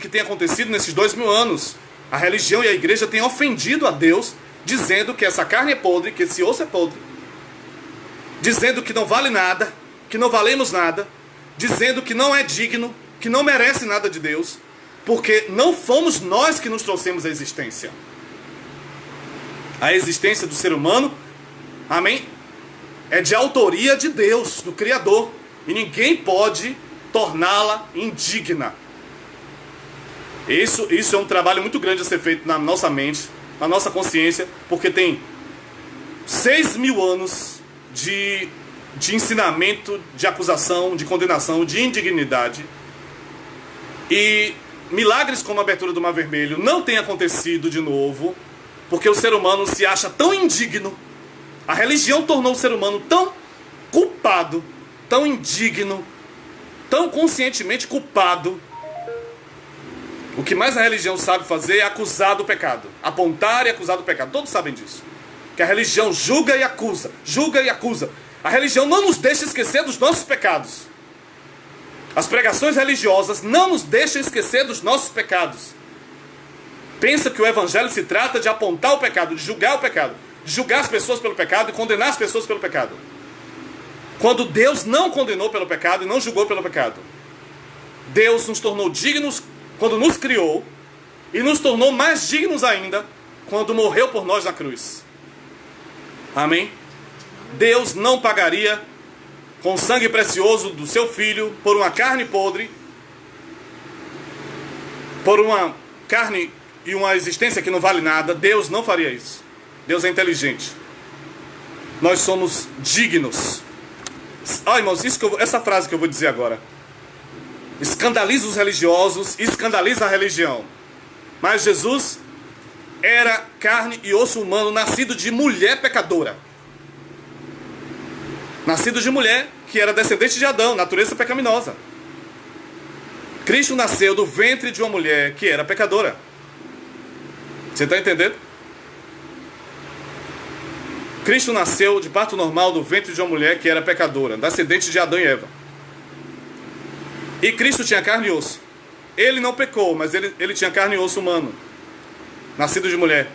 tem acontecido nesses 2000 anos. A religião e a igreja têm ofendido a Deus, dizendo que essa carne é podre, que esse osso é podre. Dizendo que não vale nada, que não valemos nada. Dizendo que não é digno, que não merece nada de Deus. Porque não fomos nós que nos trouxemos à existência. A existência do ser humano, amém? É de autoria de Deus, do Criador. E ninguém pode torná-la indigna. Isso é um trabalho muito grande a ser feito na nossa mente, na nossa consciência, porque tem 6.000 anos de ensinamento, de acusação, de condenação, de indignidade. E milagres como a abertura do Mar Vermelho não têm acontecido de novo, porque o ser humano se acha tão indigno. A religião tornou o ser humano tão culpado, tão indigno, tão conscientemente culpado. O que mais a religião sabe fazer é acusar do pecado. Apontar e acusar do pecado. Todos sabem disso. Que a religião julga e acusa. Julga e acusa. A religião não nos deixa esquecer dos nossos pecados. As pregações religiosas não nos deixam esquecer dos nossos pecados. Pensa que o evangelho se trata de apontar o pecado, de julgar o pecado. De julgar as pessoas pelo pecado e condenar as pessoas pelo pecado. Quando Deus não condenou pelo pecado e não julgou pelo pecado. Deus nos tornou dignos quando nos criou e nos tornou mais dignos ainda quando morreu por nós na cruz. Amém? Deus não pagaria com o sangue precioso do seu filho por uma carne podre, por uma carne e uma existência que não vale nada. Deus não faria isso. Deus é inteligente. Nós somos dignos. Irmãos, essa frase que eu vou dizer agora escandaliza os religiosos, escandaliza a religião. Mas Jesus era carne e osso humano, nascido de mulher pecadora. Nascido de mulher que era descendente de Adão, natureza pecaminosa. Cristo nasceu do ventre de uma mulher que era pecadora. Você está entendendo? Cristo nasceu de parto normal do ventre de uma mulher que era pecadora, descendente de Adão e Eva. E Cristo tinha carne e osso. Ele não pecou, mas ele tinha carne e osso humano, nascido de mulher.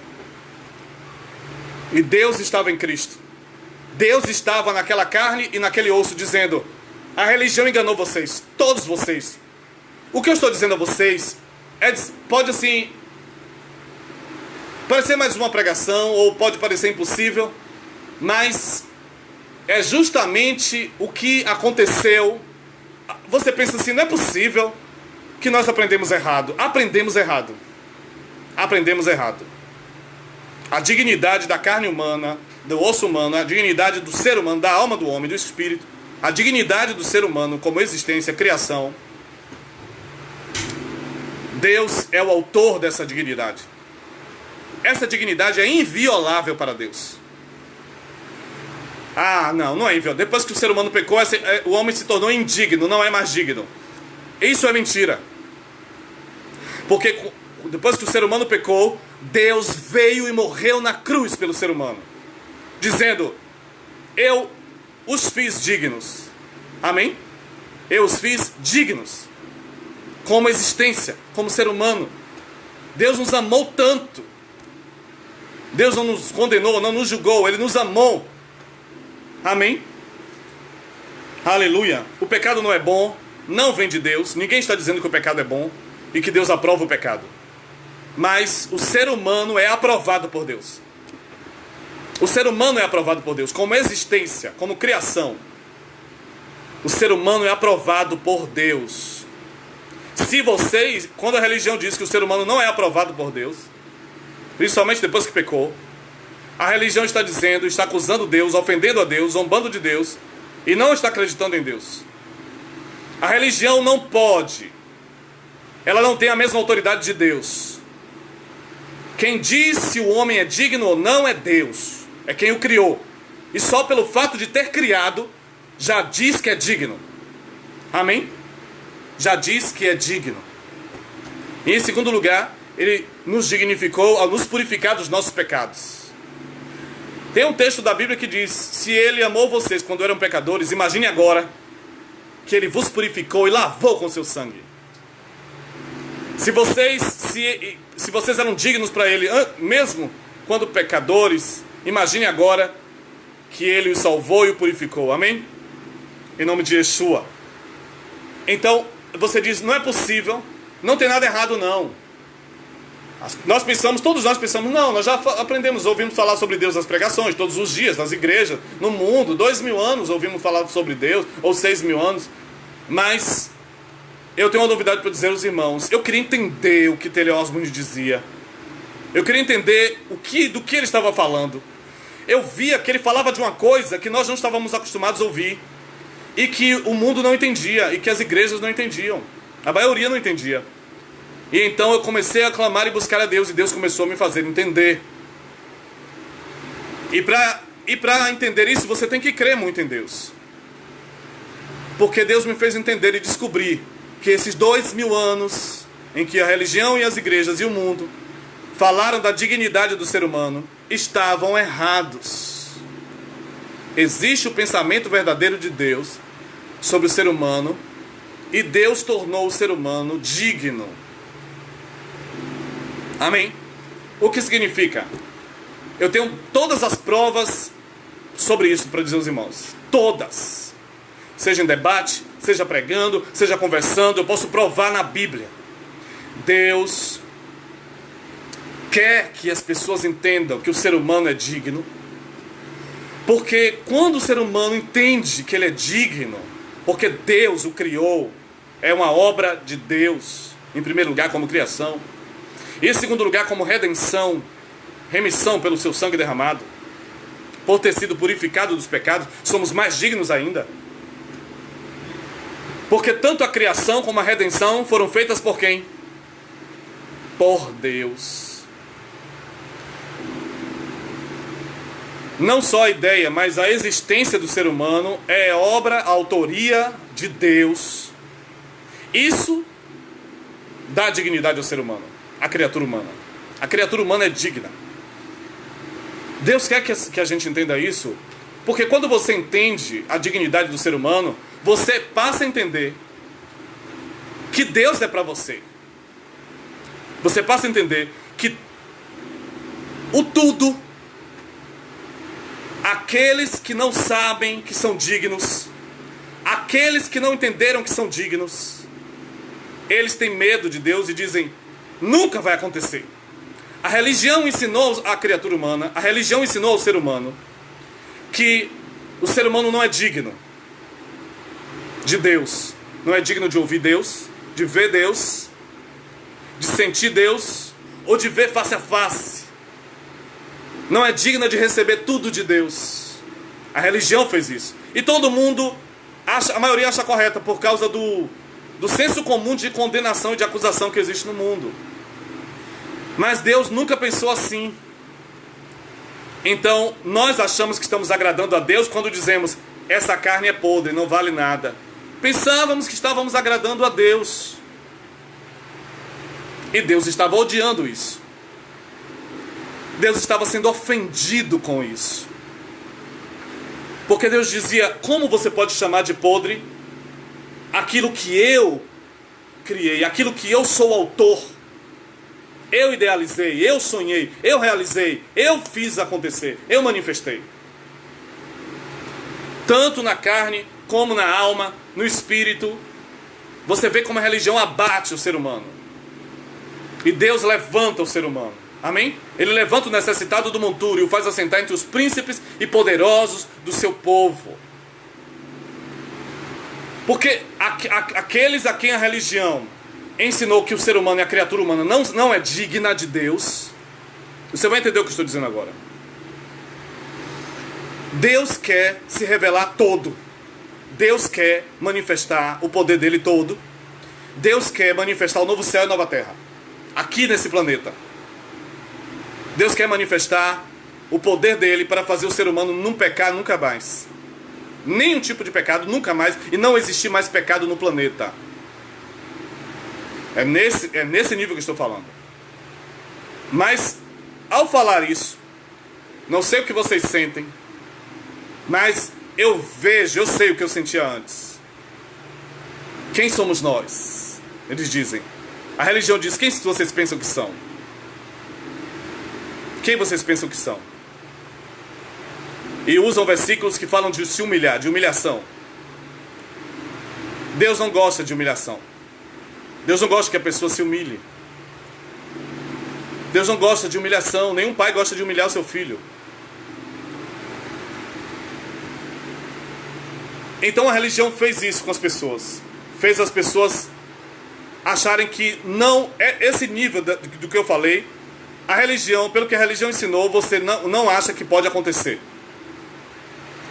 E Deus estava em Cristo. Deus estava naquela carne e naquele osso, dizendo: a religião enganou vocês, todos vocês. O que eu estou dizendo a vocês pode assim parecer mais uma pregação, ou pode parecer impossível, mas é justamente o que aconteceu. Você pensa assim, não é possível que nós aprendemos errado. Aprendemos errado. Aprendemos errado. A dignidade da carne humana, do osso humano, a dignidade do ser humano, da alma do homem, do espírito, a dignidade do ser humano como existência, criação. Deus é o autor dessa dignidade. Essa dignidade é inviolável para Deus. Ah, não é inviolável. Depois que o ser humano pecou, o homem se tornou indigno, não é mais digno. Isso é mentira. Porque depois que o ser humano pecou, Deus veio e morreu na cruz pelo ser humano, dizendo: eu os fiz dignos. Amém? Eu os fiz dignos como existência, como ser humano. Deus nos amou tanto Deus não nos condenou, não nos julgou, Ele nos amou. Amém? Aleluia. O pecado não é bom, não vem de Deus. Ninguém está dizendo que o pecado é bom e que Deus aprova o pecado. Mas o ser humano é aprovado por Deus. O ser humano é aprovado por Deus como existência, como criação. O ser humano é aprovado por Deus. Se vocês, quando a religião diz que o ser humano não é aprovado por Deus, principalmente depois que pecou, a religião está dizendo, está acusando Deus, ofendendo a Deus, zombando de Deus, e não está acreditando em Deus. A religião não pode, ela não tem a mesma autoridade de Deus. Quem diz se o homem é digno ou não é Deus, é quem o criou. E só pelo fato de ter criado, já diz que é digno. Amém? Já diz que é digno. E em segundo lugar, Ele nos dignificou ao nos purificar dos nossos pecados. Tem um texto da Bíblia que diz: se Ele amou vocês quando eram pecadores, imagine agora que Ele vos purificou e lavou com seu sangue. Se vocês eram dignos para Ele, mesmo quando pecadores, imagine agora que Ele os salvou e o purificou. Amém? Em nome de Yeshua. Então, você diz, não é possível, não tem nada errado não. Todos nós pensamos, não, nós já aprendemos, ouvimos falar sobre Deus nas pregações, todos os dias, nas igrejas, no mundo, 2000 anos ouvimos falar sobre Deus, ou 6.000 anos. Mas eu tenho uma novidade para dizer aos irmãos. Eu queria entender o que T.L. Osborne dizia. Eu queria entender do que ele estava falando. Eu via que ele falava de uma coisa que nós não estávamos acostumados a ouvir, e que o mundo não entendia, e que as igrejas não entendiam. A maioria não entendia. E então eu comecei a clamar e buscar a Deus, e Deus começou a me fazer entender. E para entender isso, você tem que crer muito em Deus. Porque Deus me fez entender e descobrir que esses 2000 anos em que a religião e as igrejas e o mundo falaram da dignidade do ser humano, estavam errados. Existe o pensamento verdadeiro de Deus sobre o ser humano, e Deus tornou o ser humano digno. Amém? O que significa? Eu tenho todas as provas sobre isso para dizer aos irmãos. Todas. Seja em debate, seja pregando, seja conversando, eu posso provar na Bíblia. Deus quer que as pessoas entendam que o ser humano é digno, porque quando o ser humano entende que ele é digno, porque Deus o criou, é uma obra de Deus, em primeiro lugar como criação, e em segundo lugar como redenção, remissão pelo seu sangue derramado, por ter sido purificado dos pecados, somos mais dignos ainda. Porque tanto a criação como a redenção foram feitas por quem? Por Deus. Não só a ideia, mas a existência do ser humano é obra, autoria de Deus. Isso dá dignidade ao ser humano, à criatura humana. A criatura humana é digna. Deus quer que a gente entenda isso, porque quando você entende a dignidade do ser humano, você passa a entender que Deus é para você. Você passa a entender que o tudo, aqueles que não sabem que são dignos, aqueles que não entenderam que são dignos, eles têm medo de Deus e dizem, nunca vai acontecer. A religião ensinou a criatura humana, a religião ensinou ao ser humano que o ser humano não é digno de Deus, não é digno de ouvir Deus, de ver Deus, de sentir Deus, ou de ver face a face. Não é digna de receber tudo de Deus. A religião fez isso. E todo mundo, a maioria acha correta por causa do senso comum de condenação e de acusação que existe no mundo. Mas Deus nunca pensou assim. Então, nós achamos que estamos agradando a Deus quando dizemos, essa carne é podre, não vale nada. Pensávamos que estávamos agradando a Deus. E Deus estava odiando isso. Deus estava sendo ofendido com isso. Porque Deus dizia, como você pode chamar de podre aquilo que eu criei, aquilo que eu sou autor? Eu idealizei, eu sonhei, eu realizei, eu fiz acontecer, eu manifestei. Tanto na carne, como na alma, no espírito. Você vê como a religião abate o ser humano. E Deus levanta o ser humano. Amém? Ele levanta o necessitado do monturo e o faz assentar entre os príncipes e poderosos do seu povo. Porque aqueles a quem a religião ensinou que o ser humano e a criatura humana não é digna de Deus. Você vai entender o que eu estou dizendo agora. Deus quer se revelar todo. Deus quer manifestar o poder dele todo. Deus quer manifestar o novo céu e a nova terra. Aqui nesse planeta. Deus quer manifestar o poder dele para fazer o ser humano não pecar nunca mais. Nenhum tipo de pecado nunca mais. E não existir mais pecado no planeta. É nesse nível que eu estou falando. Mas, ao falar isso, não sei o que vocês sentem, mas eu sei o que eu sentia antes. Quem somos nós? Eles dizem. A religião diz, quem vocês pensam que são? Quem vocês pensam que são? E usam versículos que falam de se humilhar, de humilhação. Deus não gosta de humilhação. Deus não gosta que a pessoa se humilhe. Deus não gosta de humilhação. Nenhum pai gosta de humilhar o seu filho. Então a religião fez isso com as pessoas. Fez as pessoas acharem que não é esse nível do que eu falei. A religião, pelo que a religião ensinou, você não acha que pode acontecer.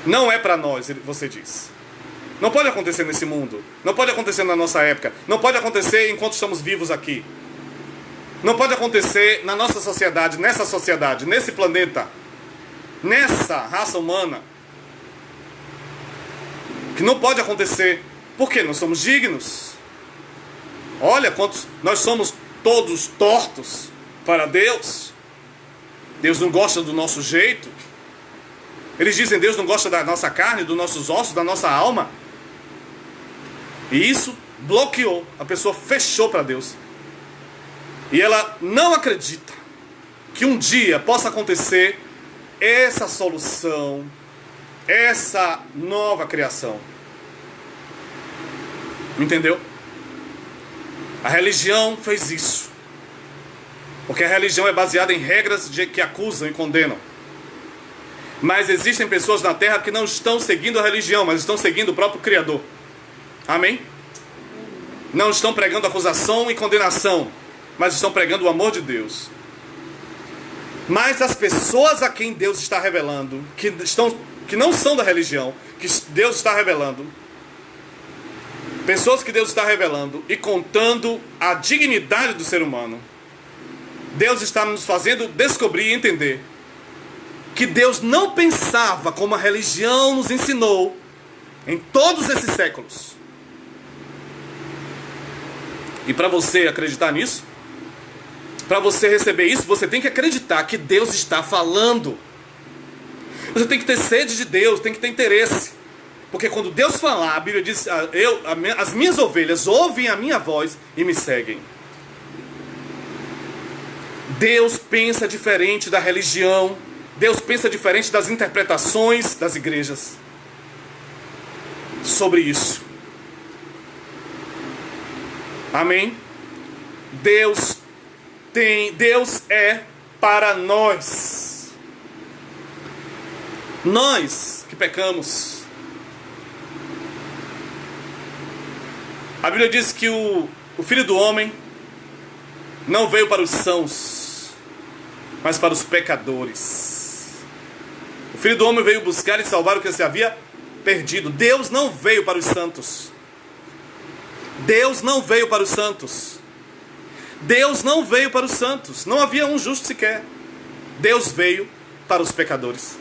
Não é para nós, você diz. Não pode acontecer nesse mundo. Não pode acontecer na nossa época. Não pode acontecer enquanto estamos vivos aqui. Não pode acontecer na nossa sociedade, nesse planeta, nessa raça humana. Que não pode acontecer. Por quê? Nós somos dignos. Olha quantos nós somos todos tortos para Deus. Deus não gosta do nosso jeito. Eles dizem Deus não gosta da nossa carne, dos nossos ossos, da nossa alma. E isso bloqueou. A pessoa fechou para Deus. E ela não acredita que um dia possa acontecer essa solução, essa nova criação. Entendeu? A religião fez isso. Porque a religião é baseada em regras que acusam e condenam. Mas existem pessoas na Terra que não estão seguindo a religião, mas estão seguindo o próprio Criador. Amém? Não estão pregando acusação e condenação, mas estão pregando o amor de Deus. Mas as pessoas a quem Deus está revelando, que não são da religião, que Deus está revelando, pessoas que Deus está revelando e contando a dignidade do ser humano, Deus está nos fazendo descobrir e entender que Deus não pensava como a religião nos ensinou em todos esses séculos. E para você acreditar nisso, para você receber isso, você tem que acreditar que Deus está falando. Você tem que ter sede de Deus, tem que ter interesse. Porque quando Deus falar, a Bíblia diz, as minhas ovelhas ouvem a minha voz e me seguem. Deus pensa diferente da religião. Deus pensa diferente das interpretações das igrejas sobre isso. Amém? Deus é para nós. Nós que pecamos. A Bíblia diz que o Filho do Homem não veio para os sãos, mas para os pecadores. O Filho do Homem veio buscar e salvar o que se havia perdido. Deus não veio para os santos. Deus não veio para os santos. Deus não veio para os santos. Não havia um justo sequer. Deus veio para os pecadores.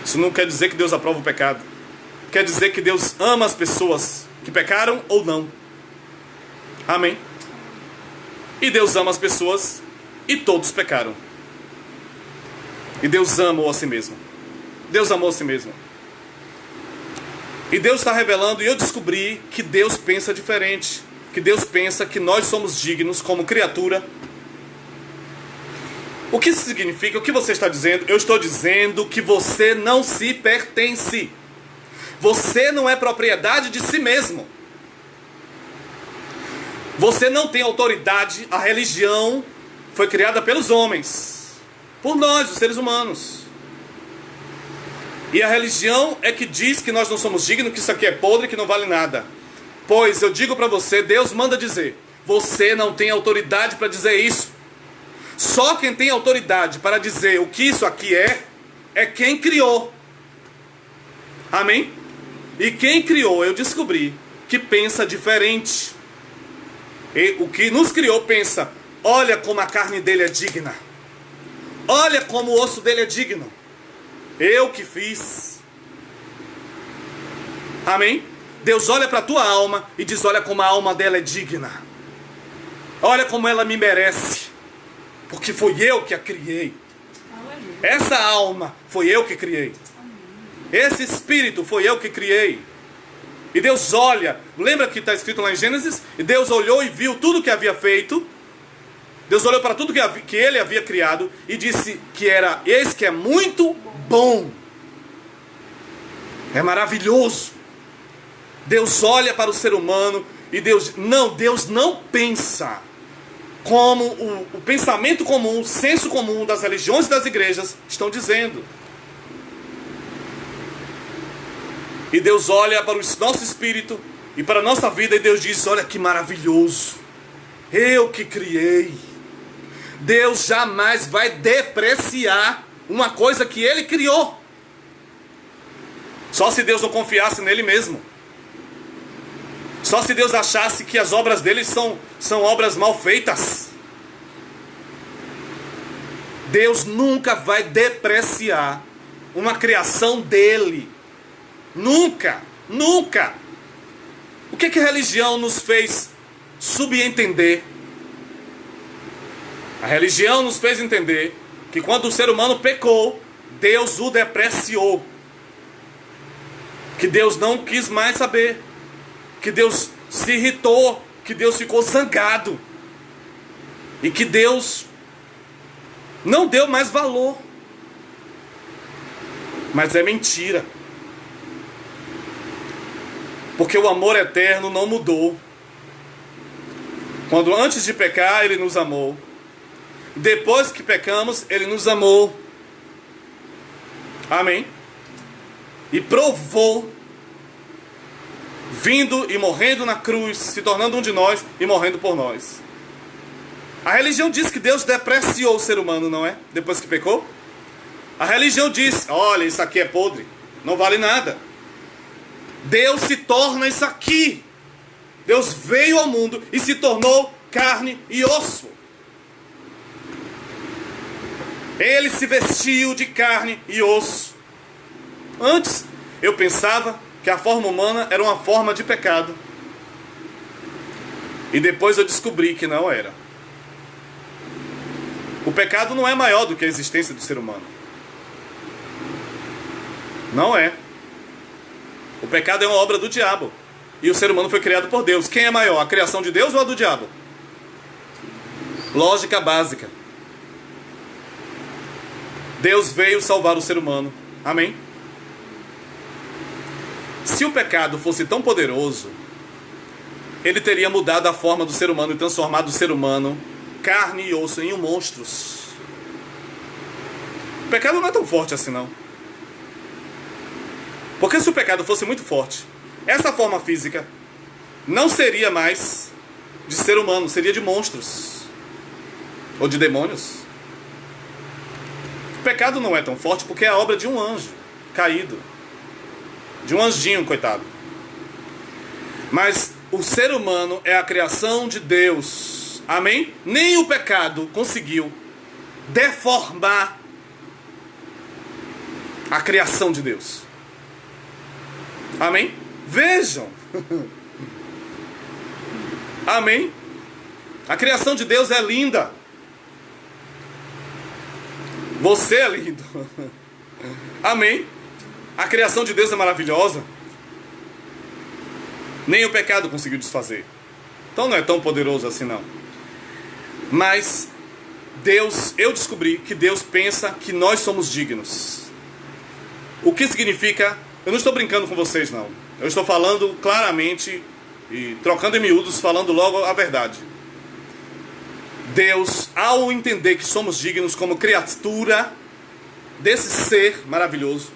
Isso não quer dizer que Deus aprova o pecado. Quer dizer que Deus ama as pessoas que pecaram ou não. Amém? E Deus ama as pessoas e todos pecaram. E Deus amou a si mesmo. Deus amou a si mesmo. E Deus está revelando, e eu descobri que Deus pensa diferente. que Deus pensa que nós somos dignos como criatura. O que isso significa? O que você está dizendo? Eu estou dizendo que você não se pertence. Você não é propriedade de si mesmo. Você não tem autoridade. A religião foi criada pelos homens, por nós, os seres humanos. E a religião é que diz que nós não somos dignos, que isso aqui é podre, que não vale nada. Pois eu digo para você, Deus manda dizer, você não tem autoridade para dizer isso. Só quem tem autoridade para dizer o que isso aqui é quem criou. Amém? E quem criou, eu descobri, que pensa diferente. E o que nos criou pensa, olha como a carne dele é digna. Olha como o osso dele é digno. Eu que fiz. Amém? Deus olha para a tua alma e diz, olha como a alma dela é digna. Olha como ela me merece. Porque foi eu que a criei. Essa alma foi eu que criei. Esse espírito foi eu que criei. E Deus olha, lembra que está escrito lá em Gênesis? E Deus olhou e viu tudo que havia feito. Deus olhou para tudo que ele havia criado e disse que era, eis que é muito bom. É maravilhoso. Deus olha para o ser humano e Deus não pensa como o pensamento comum, o senso comum das religiões e das igrejas estão dizendo. E Deus olha para o nosso espírito e para a nossa vida e Deus diz, olha que maravilhoso. Eu que criei. Deus jamais vai depreciar uma coisa que Ele criou. Só se Deus não confiasse nele mesmo. Só se Deus achasse que as obras dele são obras mal feitas. Deus nunca vai depreciar uma criação dele. Nunca, nunca. O que a religião nos fez subentender? A religião nos fez entender que quando o ser humano pecou, Deus o depreciou. Que Deus não quis mais saber. Que Deus se irritou. Que Deus ficou zangado. E que Deus não deu mais valor. Mas é mentira. Porque o amor eterno não mudou. Quando antes de pecar, Ele nos amou. Depois que pecamos, Ele nos amou. Amém? E provou, vindo e morrendo na cruz, se tornando um de nós e morrendo por nós. A religião diz que Deus depreciou o ser humano, não é? Depois que pecou. A religião diz, olha, isso aqui é podre, não vale nada. Deus se torna isso aqui. Deus veio ao mundo e se tornou carne e osso. Ele se vestiu de carne e osso. Antes, eu pensava que a forma humana era uma forma de pecado. E depois eu descobri que não era. O pecado não é maior do que a existência do ser humano. Não é. O pecado é uma obra do diabo. E o ser humano foi criado por Deus. Quem é maior, a criação de Deus ou a do diabo? Lógica básica. Deus veio salvar o ser humano. Amém? Se o pecado fosse tão poderoso, ele teria mudado a forma do ser humano e transformado o ser humano, carne e osso, em um monstro. O pecado não é tão forte assim, não. Porque se o pecado fosse muito forte, essa forma física não seria mais de ser humano, seria de monstros. Ou de demônios. O pecado não é tão forte porque é a obra de um anjo caído. De um anjinho, coitado. Mas o ser humano é a criação de Deus. Amém? Nem o pecado conseguiu deformar a criação de Deus. Amém? Vejam. Amém? A criação de Deus é linda. Você é lindo. Amém? A criação de Deus é maravilhosa. Nem o pecado conseguiu desfazer. Então não é tão poderoso assim não. Mas Deus, eu descobri que Deus pensa que nós somos dignos. O que significa? Eu não estou brincando com vocês não. Eu estou falando claramente e trocando em miúdos, falando logo a verdade. Deus, ao entender que somos dignos como criatura desse ser maravilhoso,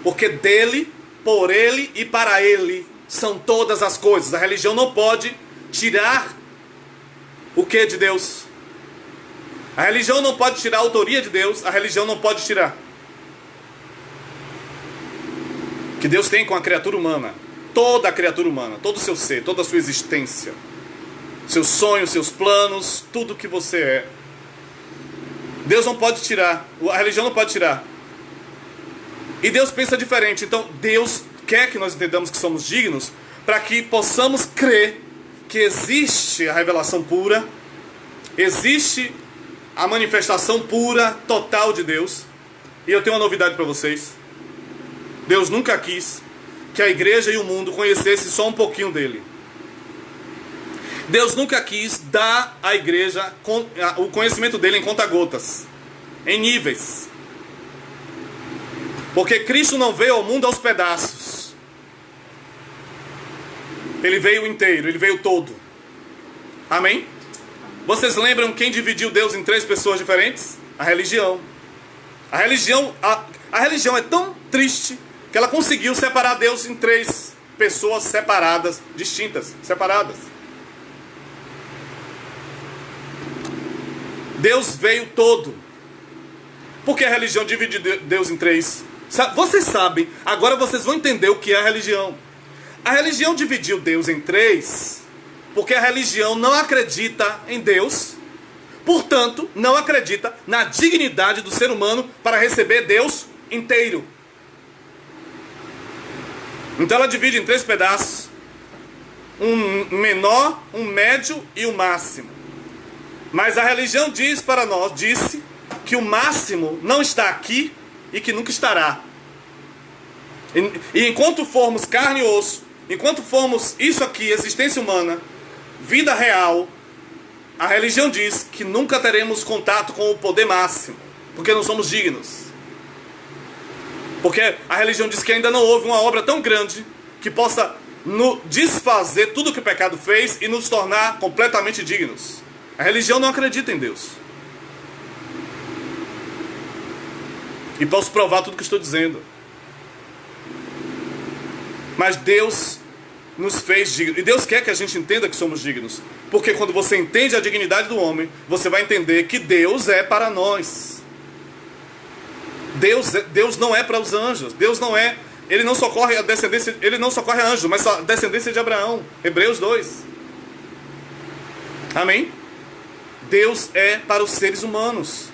porque dele, por ele e para ele são todas as coisas. A religião não pode tirar o que de Deus? A religião não pode tirar a autoria de Deus. A religião não pode tirar que Deus tem com a criatura humana. Toda a criatura humana, todo o seu ser, toda a sua existência, seus sonhos, seus planos, tudo que você é. Deus não pode tirar, a religião não pode tirar. E Deus pensa diferente. Então Deus quer que nós entendamos que somos dignos, para que possamos crer que existe a revelação pura, existe a manifestação pura, total de Deus. E eu tenho uma novidade para vocês. Deus nunca quis que a igreja e o mundo conhecessem só um pouquinho dele. Deus nunca quis dar à igreja o conhecimento dele em conta-gotas, em níveis. Porque Cristo não veio ao mundo aos pedaços. Ele veio inteiro, ele veio todo. Amém? Vocês lembram quem dividiu Deus em 3 pessoas diferentes? A religião. A religião é tão triste que ela conseguiu separar Deus em 3 pessoas separadas, distintas, separadas. Deus veio todo. Por que a religião divide Deus em 3? Vocês sabem, agora vocês vão entender o que é a religião. A religião dividiu Deus em 3 porque a religião não acredita em Deus, portanto, não acredita na dignidade do ser humano para receber Deus inteiro. Então ela divide em 3 pedaços: um menor, um médio e o máximo. Mas a religião disse que o máximo não está aqui e que nunca estará. E enquanto formos carne e osso, enquanto formos isso aqui, existência humana, vida real, a religião diz que nunca teremos contato com o poder máximo, porque não somos dignos. Porque a religião diz que ainda não houve uma obra tão grande que possa desfazer tudo que o pecado fez e nos tornar completamente dignos. A religião não acredita em Deus. E posso provar tudo que estou dizendo. Mas Deus nos fez dignos. E Deus quer que a gente entenda que somos dignos. Porque quando você entende a dignidade do homem, você vai entender que Deus é para nós. Deus não é para os anjos. Deus não é. Ele não socorre a descendência. Ele não socorre a anjos, mas a descendência de Abraão. Hebreus 2. Amém? Deus é para os seres humanos.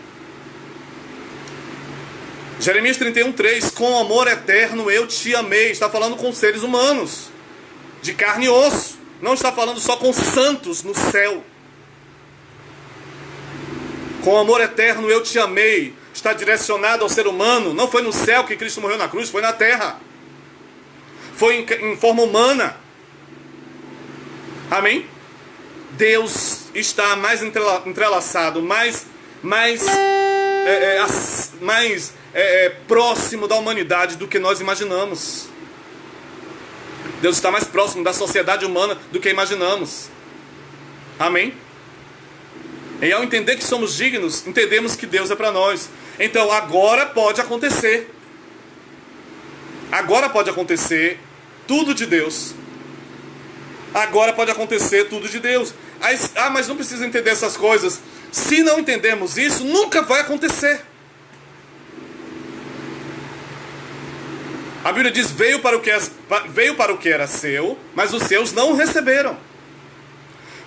Jeremias 31:3. Com amor eterno eu te amei. Está falando com seres humanos, de carne e osso. Não está falando só com santos no céu. Com amor eterno eu te amei. Está direcionado ao ser humano. Não foi no céu que Cristo morreu na cruz, foi na terra. Foi em forma humana. Amém? Deus está mais entrelaçado, mais próximo da humanidade do que nós imaginamos. Deus está mais próximo da sociedade humana do que imaginamos. Amém? E ao entender que somos dignos, entendemos que Deus é para nós. Então agora pode acontecer. Agora pode acontecer tudo de Deus. Agora pode acontecer tudo de Deus. Mas não precisa entender essas coisas. Se não entendermos isso, nunca vai acontecer. A Bíblia diz, veio para o que era seu, mas os seus não o receberam.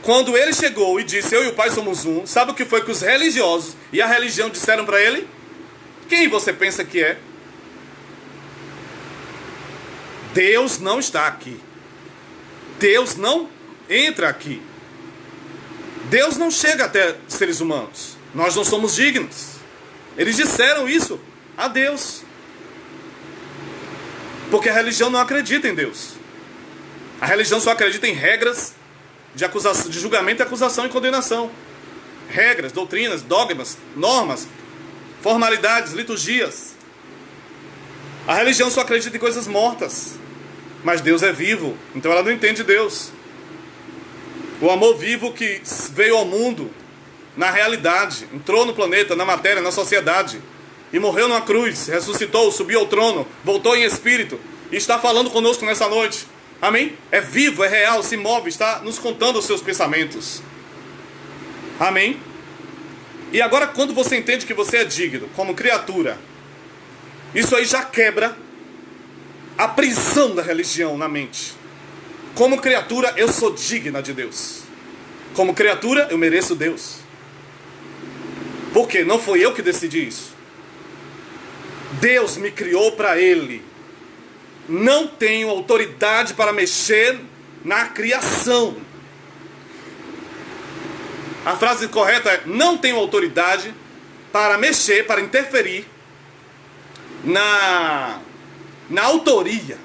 Quando ele chegou e disse, eu e o Pai somos um, sabe o que foi que os religiosos e a religião disseram para ele? Quem você pensa que é? Deus não está aqui. Deus não entra aqui. Deus não chega até seres humanos. Nós não somos dignos. Eles disseram isso a Deus. Porque a religião não acredita em Deus. A religião só acredita em regras de julgamento, acusação e condenação. Regras, doutrinas, dogmas, normas, formalidades, liturgias. A religião só acredita em coisas mortas. Mas Deus é vivo, então ela não entende Deus. O amor vivo que veio ao mundo, na realidade, entrou no planeta, na matéria, na sociedade, e morreu numa cruz, ressuscitou, subiu ao trono, voltou em espírito, e está falando conosco nessa noite. Amém? É vivo, é real, se move, está nos contando os seus pensamentos. Amém? E agora, quando você entende que você é digno, como criatura, isso aí já quebra a prisão da religião na mente. Como criatura, eu sou digna de Deus. Como criatura, eu mereço Deus. Por quê? Não foi eu que decidi isso. Deus me criou para Ele. Não tenho autoridade para mexer na criação. A frase correta é: não tenho autoridade para mexer, para interferir na autoria,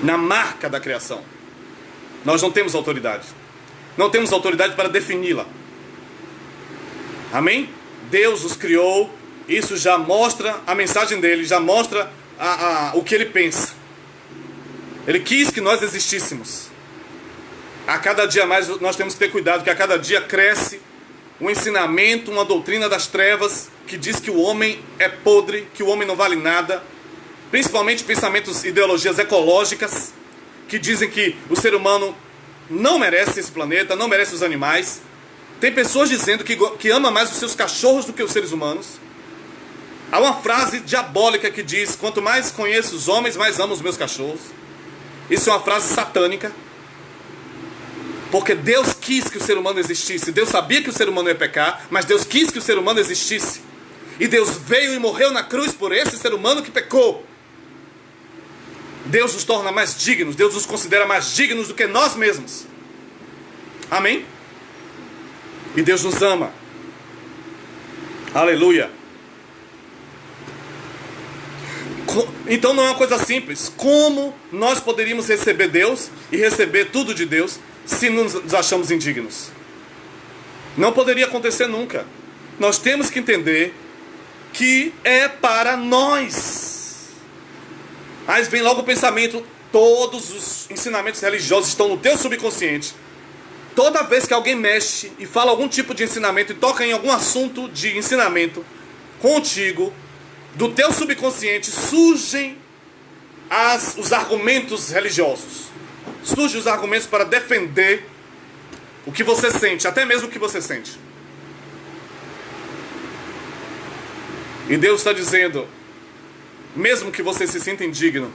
na marca da criação. Nós não temos autoridade. Não temos autoridade para defini-la. Amém? Deus os criou. Isso já mostra a mensagem dele, já mostra o que ele pensa. Ele quis que nós existíssemos. A cada dia mais nós temos que ter cuidado, que a cada dia cresce um ensinamento, uma doutrina das trevas que diz que o homem é podre, que o homem não vale nada. Principalmente pensamentos, ideologias ecológicas que dizem que o ser humano não merece esse planeta, não merece os animais. Tem pessoas dizendo que ama mais os seus cachorros do que os seres humanos. Há uma frase diabólica que diz: quanto mais conheço os homens, mais amo os meus cachorros. Isso é uma frase satânica. Porque Deus quis que o ser humano existisse. Deus sabia que o ser humano ia pecar, mas Deus quis que o ser humano existisse. E Deus veio e morreu na cruz por esse ser humano que pecou. Deus nos torna mais dignos. Deus nos considera mais dignos do que nós mesmos. Amém? E Deus nos ama. Aleluia. Então não é uma coisa simples. Como nós poderíamos receber Deus e receber tudo de Deus se nos achamos indignos? Não poderia acontecer nunca. Nós temos que entender que é para nós. Aí vem logo o pensamento: todos os ensinamentos religiosos estão no teu subconsciente. Toda vez que alguém mexe e fala algum tipo de ensinamento e toca em algum assunto de ensinamento contigo, do teu subconsciente surgem os argumentos religiosos. Surgem os argumentos para defender o que você sente, até mesmo o que você sente. E Deus está dizendo: mesmo que você se sinta indigno,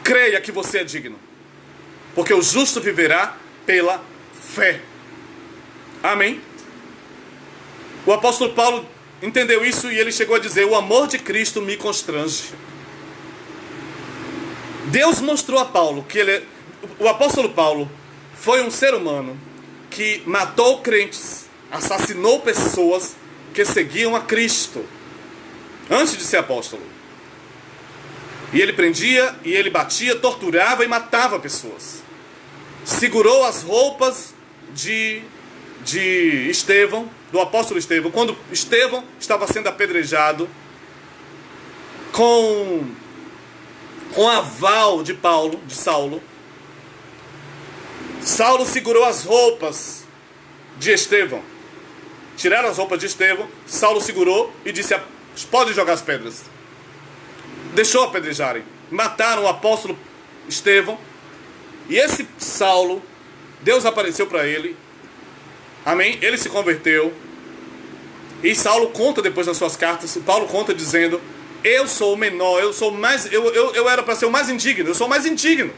creia que você é digno, porque o justo viverá pela fé. Amém? O apóstolo Paulo entendeu isso e ele chegou a dizer: o amor de Cristo me constrange. Deus mostrou a Paulo que o apóstolo Paulo foi um ser humano que matou crentes, assassinou pessoas que seguiam a Cristo antes de ser apóstolo. E ele prendia, e ele batia, torturava e matava pessoas. Segurou as roupas de Estevão, do apóstolo Estevão, quando Estevão estava sendo apedrejado, com aval de Saulo. Saulo segurou as roupas de Estevão. Tiraram as roupas de Estevão, Saulo segurou e disse: pode jogar as pedras. Deixou apedrejarem. Mataram o apóstolo Estevão. E esse Saulo, Deus apareceu para ele. Amém? Ele se converteu. E Saulo conta depois nas suas cartas, Paulo conta dizendo: eu sou o menor, eu era para ser o mais indigno, eu sou o mais indigno.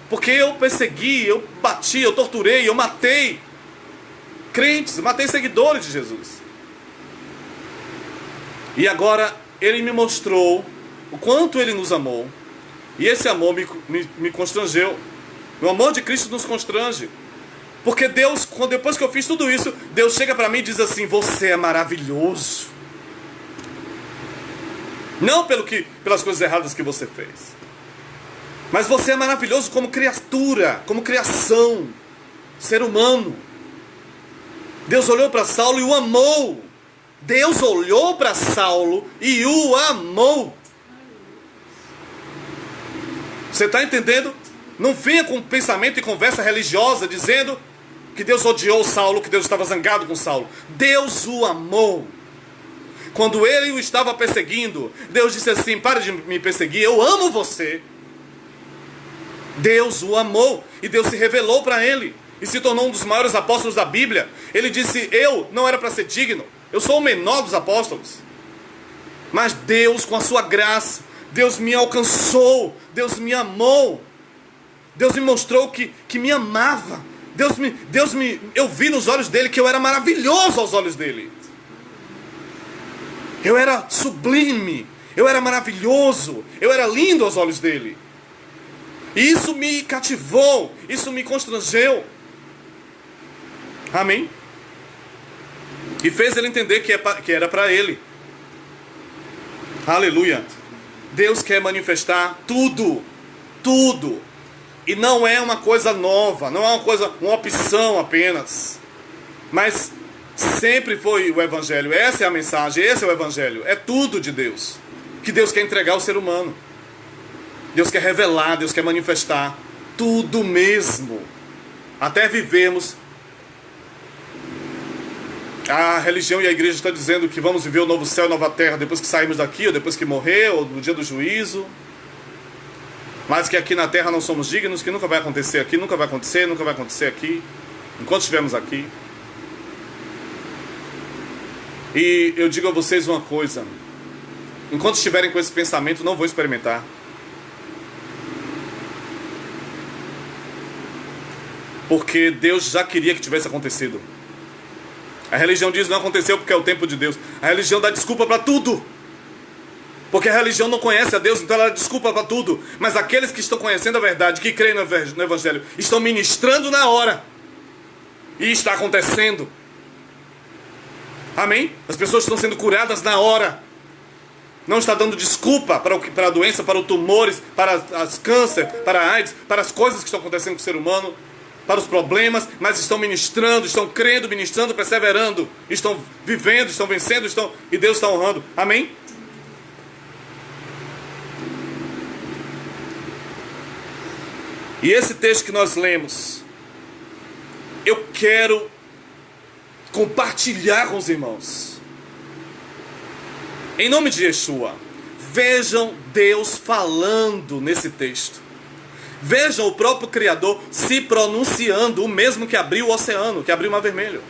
Porque eu persegui, eu bati, eu torturei, eu matei crentes, matei seguidores de Jesus. E agora ele me mostrou o quanto ele nos amou. E esse amor me constrangeu. O amor de Cristo nos constrange. Porque Deus, depois que eu fiz tudo isso, Deus chega para mim e diz assim: você é maravilhoso. Não pelas coisas erradas que você fez. Mas você é maravilhoso como criatura, como criação, ser humano. Deus olhou para Saulo e o amou. Deus olhou para Saulo e o amou. Você está entendendo? Não venha com pensamento e conversa religiosa dizendo que Deus odiou Saulo, que Deus estava zangado com Saulo. Deus o amou. Quando ele o estava perseguindo, Deus disse assim: para de me perseguir, eu amo você. Deus o amou e Deus se revelou para ele e se tornou um dos maiores apóstolos da Bíblia. Ele disse: eu não era para ser digno, eu sou o menor dos apóstolos, mas Deus, com a sua graça, Deus me alcançou, Deus me amou, Deus me mostrou que me amava. Eu vi nos olhos dele que eu era maravilhoso aos olhos dele. Eu era sublime, eu era maravilhoso, eu era lindo aos olhos dele. E isso me cativou, isso me constrangeu. Amém? E fez ele entender que era para ele. Aleluia. Deus quer manifestar tudo, tudo. E não é uma coisa nova, não é uma opção apenas. Mas sempre foi o Evangelho. Essa é a mensagem, esse é o Evangelho. É tudo de Deus, que Deus quer entregar ao ser humano. Deus quer revelar, Deus quer manifestar tudo mesmo, até vivermos. A religião e a igreja estão dizendo que vamos viver o novo céu e nova terra depois que sairmos daqui, ou depois que morrer, ou no dia do juízo. Mas que aqui na terra não somos dignos, que nunca vai acontecer aqui, nunca vai acontecer aqui, enquanto estivermos aqui. E eu digo a vocês uma coisa: enquanto estiverem com esse pensamento, não vão experimentar. Porque Deus já queria que tivesse acontecido. A religião diz: não aconteceu porque é o tempo de Deus. A religião dá desculpa para tudo, porque a religião não conhece a Deus, então ela dá desculpa para tudo. Mas aqueles que estão conhecendo a verdade, que creem no Evangelho, estão ministrando na hora. E está acontecendo. Amém? As pessoas estão sendo curadas na hora. Não está dando desculpa para a doença, para os tumores, para as câncer, para a AIDS, para as coisas que estão acontecendo com o ser humano, para os problemas, mas estão ministrando, estão crendo, ministrando, perseverando, estão vivendo, estão vencendo, e Deus está honrando. Amém? E esse texto que nós lemos, eu quero compartilhar com os irmãos. Em nome de Yeshua, vejam Deus falando nesse texto. Vejam o próprio Criador se pronunciando, o mesmo que abriu o oceano, que abriu o Mar Vermelho.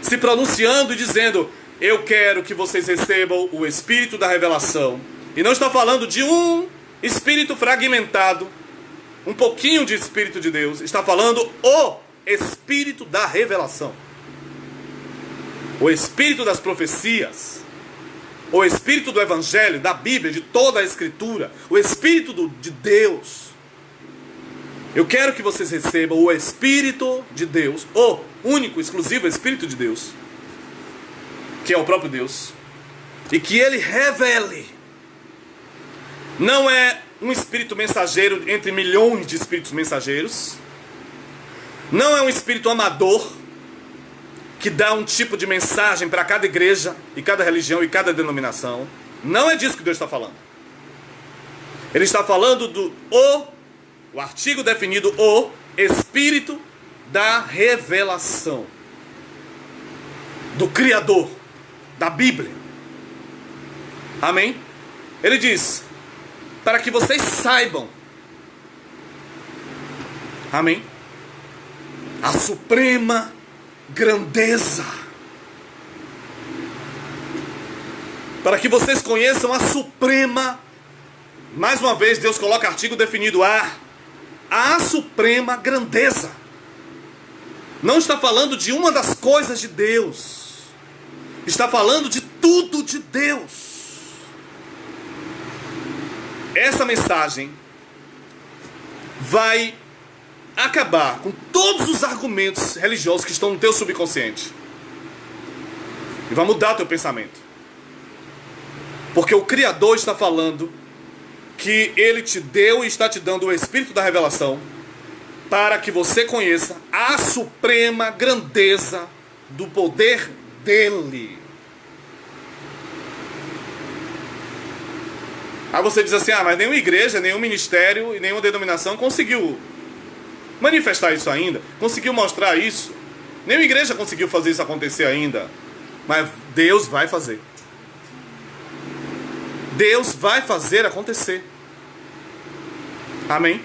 Se pronunciando e dizendo: eu quero que vocês recebam o Espírito da revelação. E não está falando de um Espírito fragmentado, um pouquinho de Espírito de Deus. Está falando o Espírito da revelação. O Espírito das profecias. O Espírito do Evangelho, da Bíblia, de toda a Escritura. O Espírito de Deus. Eu quero que vocês recebam o Espírito de Deus, o único, exclusivo Espírito de Deus, que é o próprio Deus, e que Ele revele. Não é um espírito mensageiro entre milhões de espíritos mensageiros. Não é um espírito amador que dá um tipo de mensagem para cada igreja e cada religião e cada denominação. Não é disso que Deus está falando. Ele está falando do o artigo definido, o Espírito da revelação, do Criador, da Bíblia. Amém? Ele diz: para que vocês saibam, amém, a suprema grandeza, para que vocês conheçam a suprema, mais uma vez Deus coloca artigo definido, a suprema grandeza. Não está falando de uma das coisas de Deus, está falando de tudo de Deus. Essa mensagem vai acabar com todos os argumentos religiosos que estão no teu subconsciente e vai mudar teu pensamento, porque o Criador está falando que Ele te deu e está te dando o Espírito da revelação para que você conheça a suprema grandeza do poder dEle. Aí você diz assim, mas nenhuma igreja, nenhum ministério e nenhuma denominação conseguiu manifestar isso ainda, conseguiu mostrar isso. Nenhuma igreja conseguiu fazer isso acontecer ainda. Mas Deus vai fazer. Deus vai fazer acontecer. Amém?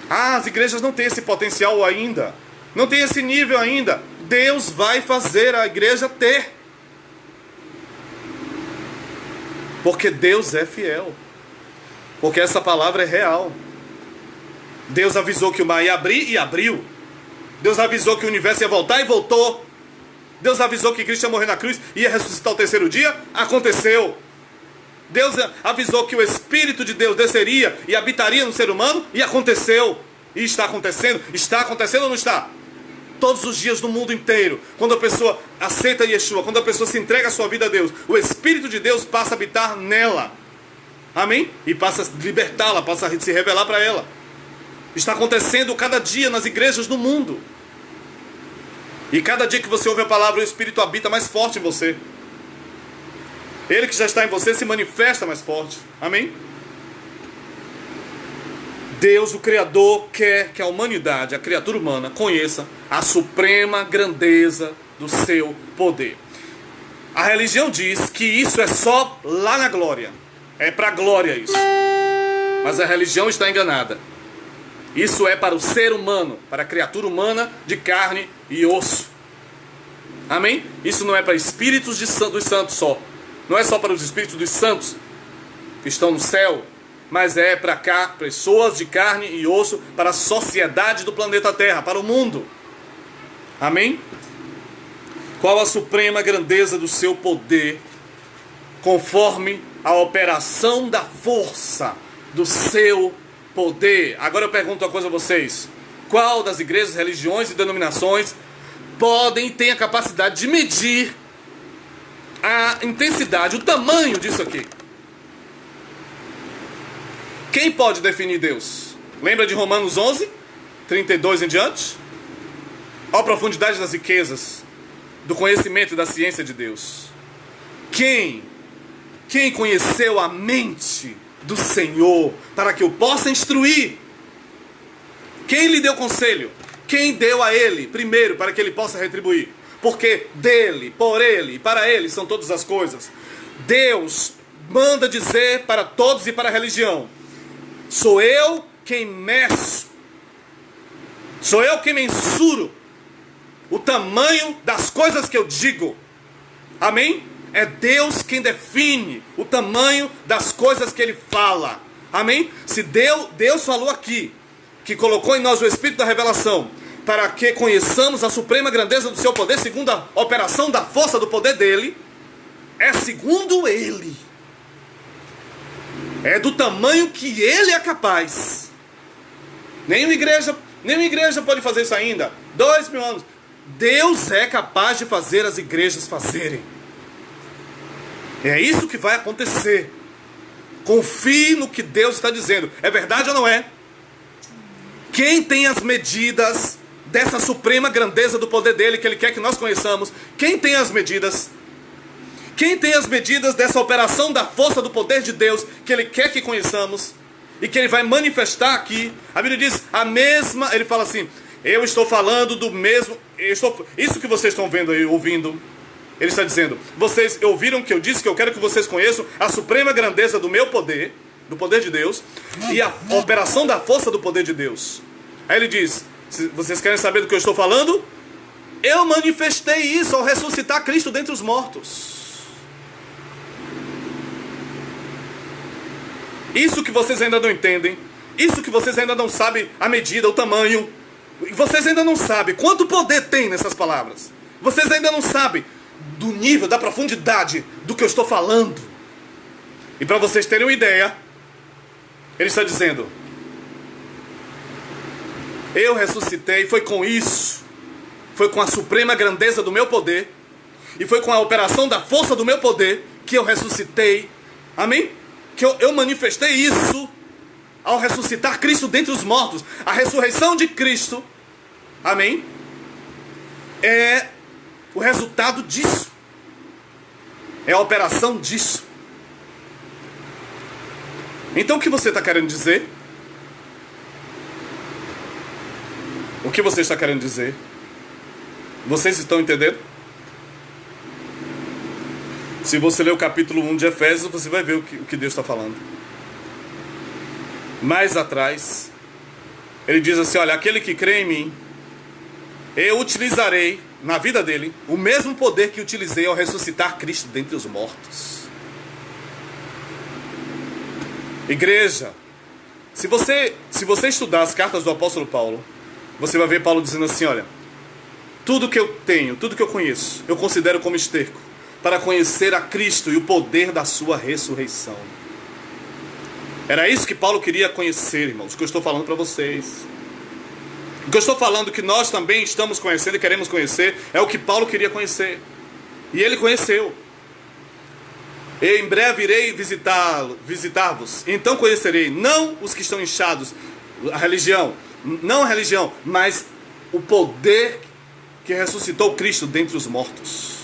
As igrejas não têm esse potencial ainda. Não tem esse nível ainda. Deus vai fazer a igreja ter. Porque Deus é fiel. Porque essa palavra é real. Deus avisou que o mar ia abrir e abriu. Deus avisou que o universo ia voltar e voltou. Deus avisou que Cristo ia morrer na cruz e ia ressuscitar ao terceiro dia. Aconteceu. Deus avisou que o Espírito de Deus desceria e habitaria no ser humano. E aconteceu. E está acontecendo. Está acontecendo ou não está? Todos os dias no mundo inteiro, quando a pessoa aceita Yeshua, quando a pessoa se entrega a sua vida a Deus, o Espírito de Deus passa a habitar nela. Amém? E passa a libertá-la, passa a se revelar para ela. Está acontecendo cada dia nas igrejas do mundo. E cada dia que você ouve a palavra, o Espírito habita mais forte em você. Ele que já está em você se manifesta mais forte. Amém? Deus, o Criador, quer que a humanidade, a criatura humana, conheça a suprema grandeza do seu poder. A religião diz que isso é só lá na glória. É para a glória isso. Mas a religião está enganada. Isso é para o ser humano, para a criatura humana de carne e osso. Amém? Isso não é para espíritos dos santos só. Não é só para os espíritos dos santos que estão no céu. Mas é para cá, pessoas de carne e osso, para a sociedade do planeta Terra, para o mundo. Amém? Qual a suprema grandeza do seu poder, conforme a operação da força do seu poder? Agora eu pergunto uma coisa a vocês. Qual das igrejas, religiões e denominações podem e têm a capacidade de medir a intensidade, o tamanho disso aqui? Quem pode definir Deus? Lembra de Romanos 11, 32 em diante? Olha a profundidade das riquezas, do conhecimento e da ciência de Deus. Quem conheceu a mente do Senhor para que o possa instruir? Quem lhe deu conselho? Quem deu a ele primeiro para que ele possa retribuir? Porque dele, por ele e para ele são todas as coisas. Deus manda dizer para todos e para a religião: sou eu quem meço, sou eu quem mensuro o tamanho das coisas que eu digo. Amém? É Deus quem define o tamanho das coisas que Ele fala. Amém? Se Deus falou aqui, que colocou em nós o Espírito da revelação, para que conheçamos a suprema grandeza do seu poder, segundo a operação da força do poder dEle, é segundo Ele. É do tamanho que Ele é capaz. Nenhuma igreja pode fazer isso ainda. 2000 anos. Deus é capaz de fazer as igrejas fazerem. É isso que vai acontecer. Confie no que Deus está dizendo. É verdade ou não é? Quem tem as medidas dessa suprema grandeza do poder dele, que Ele quer que nós conheçamos? Quem tem as medidas? Quem tem as medidas dessa operação da força do poder de Deus, que Ele quer que conheçamos e que Ele vai manifestar aqui? A Bíblia diz a mesma. Ele fala assim: eu estou falando do mesmo. Isso que vocês estão vendo aí, ouvindo. Ele está dizendo: vocês ouviram que eu disse que eu quero que vocês conheçam a suprema grandeza do meu poder, do poder de Deus, e a operação da força do poder de Deus. Aí ele diz: se vocês querem saber do que eu estou falando? Eu manifestei isso ao ressuscitar Cristo dentre os mortos. Isso que vocês ainda não entendem, isso que vocês ainda não sabem a medida, o tamanho, vocês ainda não sabem quanto poder tem nessas palavras. Vocês ainda não sabem do nível, da profundidade do que eu estou falando. E para vocês terem uma ideia, ele está dizendo: eu ressuscitei, foi com isso, foi com a suprema grandeza do meu poder, e foi com a operação da força do meu poder que eu ressuscitei. Amém? que eu manifestei isso ao ressuscitar Cristo dentre os mortos. A ressurreição de Cristo, amém, é o resultado disso. É a operação disso. Então o que você está querendo dizer? O que você está querendo dizer? Vocês estão entendendo? Se você ler o capítulo 1 de Efésios, você vai ver o que Deus está falando. Mais atrás, ele diz assim, olha, aquele que crê em mim, eu utilizarei na vida dele o mesmo poder que utilizei ao ressuscitar Cristo dentre os mortos. Igreja, se você estudar as cartas do apóstolo Paulo, você vai ver Paulo dizendo assim, olha, tudo que eu tenho, tudo que eu conheço, eu considero como esterco para conhecer a Cristo e o poder da sua ressurreição. Era isso que Paulo queria conhecer, irmãos, o que eu estou falando para vocês. O que eu estou falando que nós também estamos conhecendo e queremos conhecer é o que Paulo queria conhecer. E ele conheceu. Eu em breve irei visitar-vos. Então conhecerei não os que estão inchados, a religião, não a religião, mas o poder que ressuscitou Cristo dentre os mortos.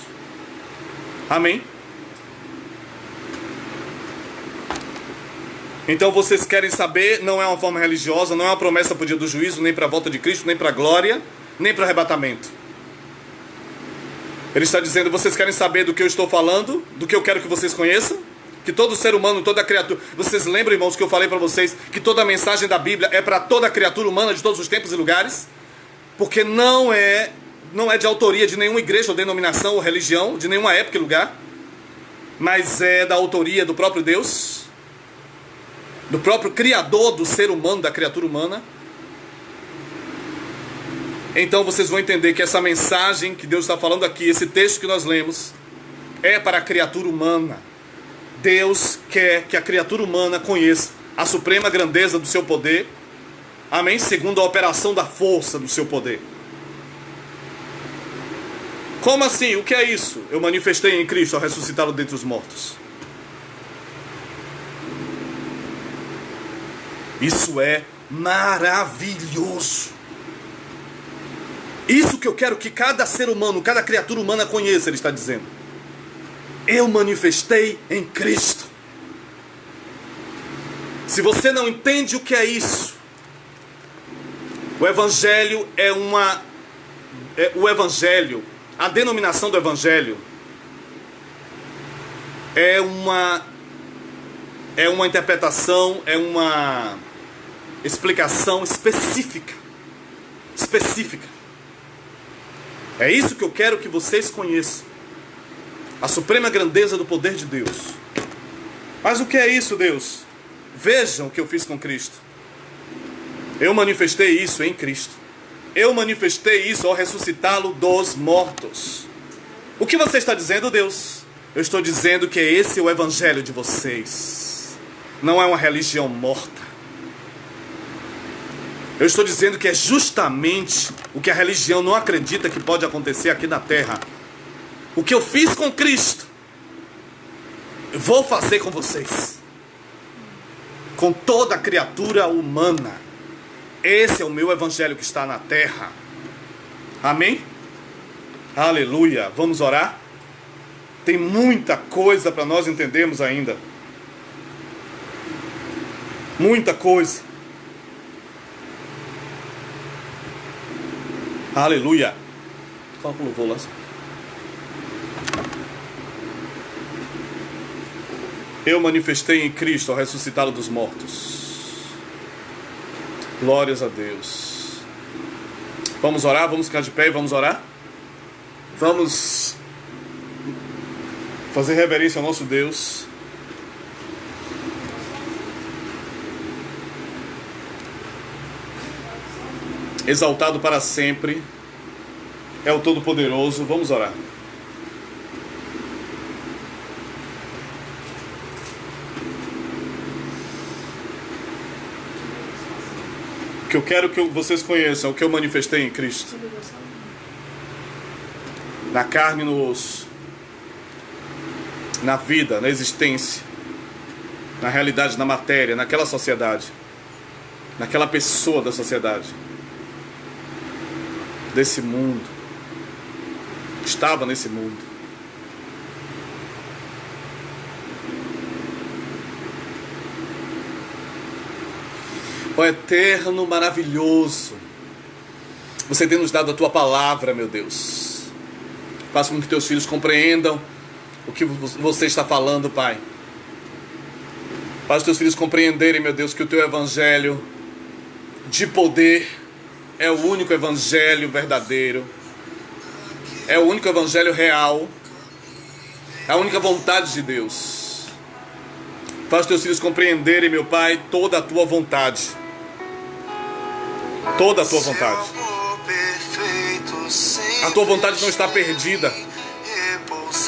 Amém? Então vocês querem saber, não é uma forma religiosa, não é uma promessa para o dia do juízo, nem para a volta de Cristo, nem para a glória, nem para o arrebatamento. Ele está dizendo, vocês querem saber do que eu estou falando, do que eu quero que vocês conheçam? Que todo ser humano, toda criatura... Vocês lembram, irmãos, que eu falei para vocês que toda a mensagem da Bíblia é para toda criatura humana de todos os tempos e lugares? Porque não é de autoria de nenhuma igreja ou denominação ou religião, de nenhuma época e lugar, mas é da autoria do próprio Deus, do próprio Criador do ser humano, da criatura humana. Então vocês vão entender que essa mensagem que Deus está falando aqui, esse texto que nós lemos, é para a criatura humana. Deus quer que a criatura humana conheça a suprema grandeza do seu poder, amém? Segundo a operação da força do seu poder. Como assim? O que é isso? Eu manifestei em Cristo ao ressuscitá-lo dentre os mortos. Isso é maravilhoso. Isso que eu quero que cada ser humano, cada criatura humana conheça, ele está dizendo. Eu manifestei em Cristo. Se você não entende o que é isso, o Evangelho o Evangelho, a denominação do Evangelho é uma interpretação, é uma explicação específica. É isso que eu quero que vocês conheçam. A suprema grandeza do poder de Deus. Mas o que é isso, Deus? Vejam o que eu fiz com Cristo. Eu manifestei isso em Cristo. Eu manifestei isso ao ressuscitá-lo dos mortos. O que você está dizendo, Deus? Eu estou dizendo que esse é o evangelho de vocês. Não é uma religião morta. Eu estou dizendo que é justamente o que a religião não acredita que pode acontecer aqui na terra. O que eu fiz com Cristo, eu vou fazer com vocês. Com toda a criatura humana. Esse é o meu evangelho que está na terra. Amém? Aleluia. Vamos orar? Tem muita coisa para nós entendermos ainda. Muita coisa. Aleluia. Fala pro louvor lá. Eu manifestei em Cristo ao ressuscitá-lo dos mortos. Glórias a Deus. Vamos orar? Vamos ficar de pé e vamos orar? Vamos fazer reverência ao nosso Deus. Exaltado para sempre é o Todo-Poderoso. Vamos orar. O que eu quero que vocês conheçam, o que eu manifestei em Cristo. Na carne e no osso. Na vida, na existência. na realidade, na matéria, naquela sociedade, naquela pessoa da sociedade, desse mundo, estava nesse mundo. Ó eterno, maravilhoso, você tem nos dado a tua palavra, meu Deus. Faça com que teus filhos compreendam o que você está falando, Pai. Faz os teus filhos compreenderem, meu Deus, que o teu evangelho de poder é o único evangelho verdadeiro, é o único evangelho real, é a única vontade de Deus. Faz os teus filhos compreenderem, meu Pai, toda a tua vontade. Toda a tua vontade. A tua vontade não está perdida,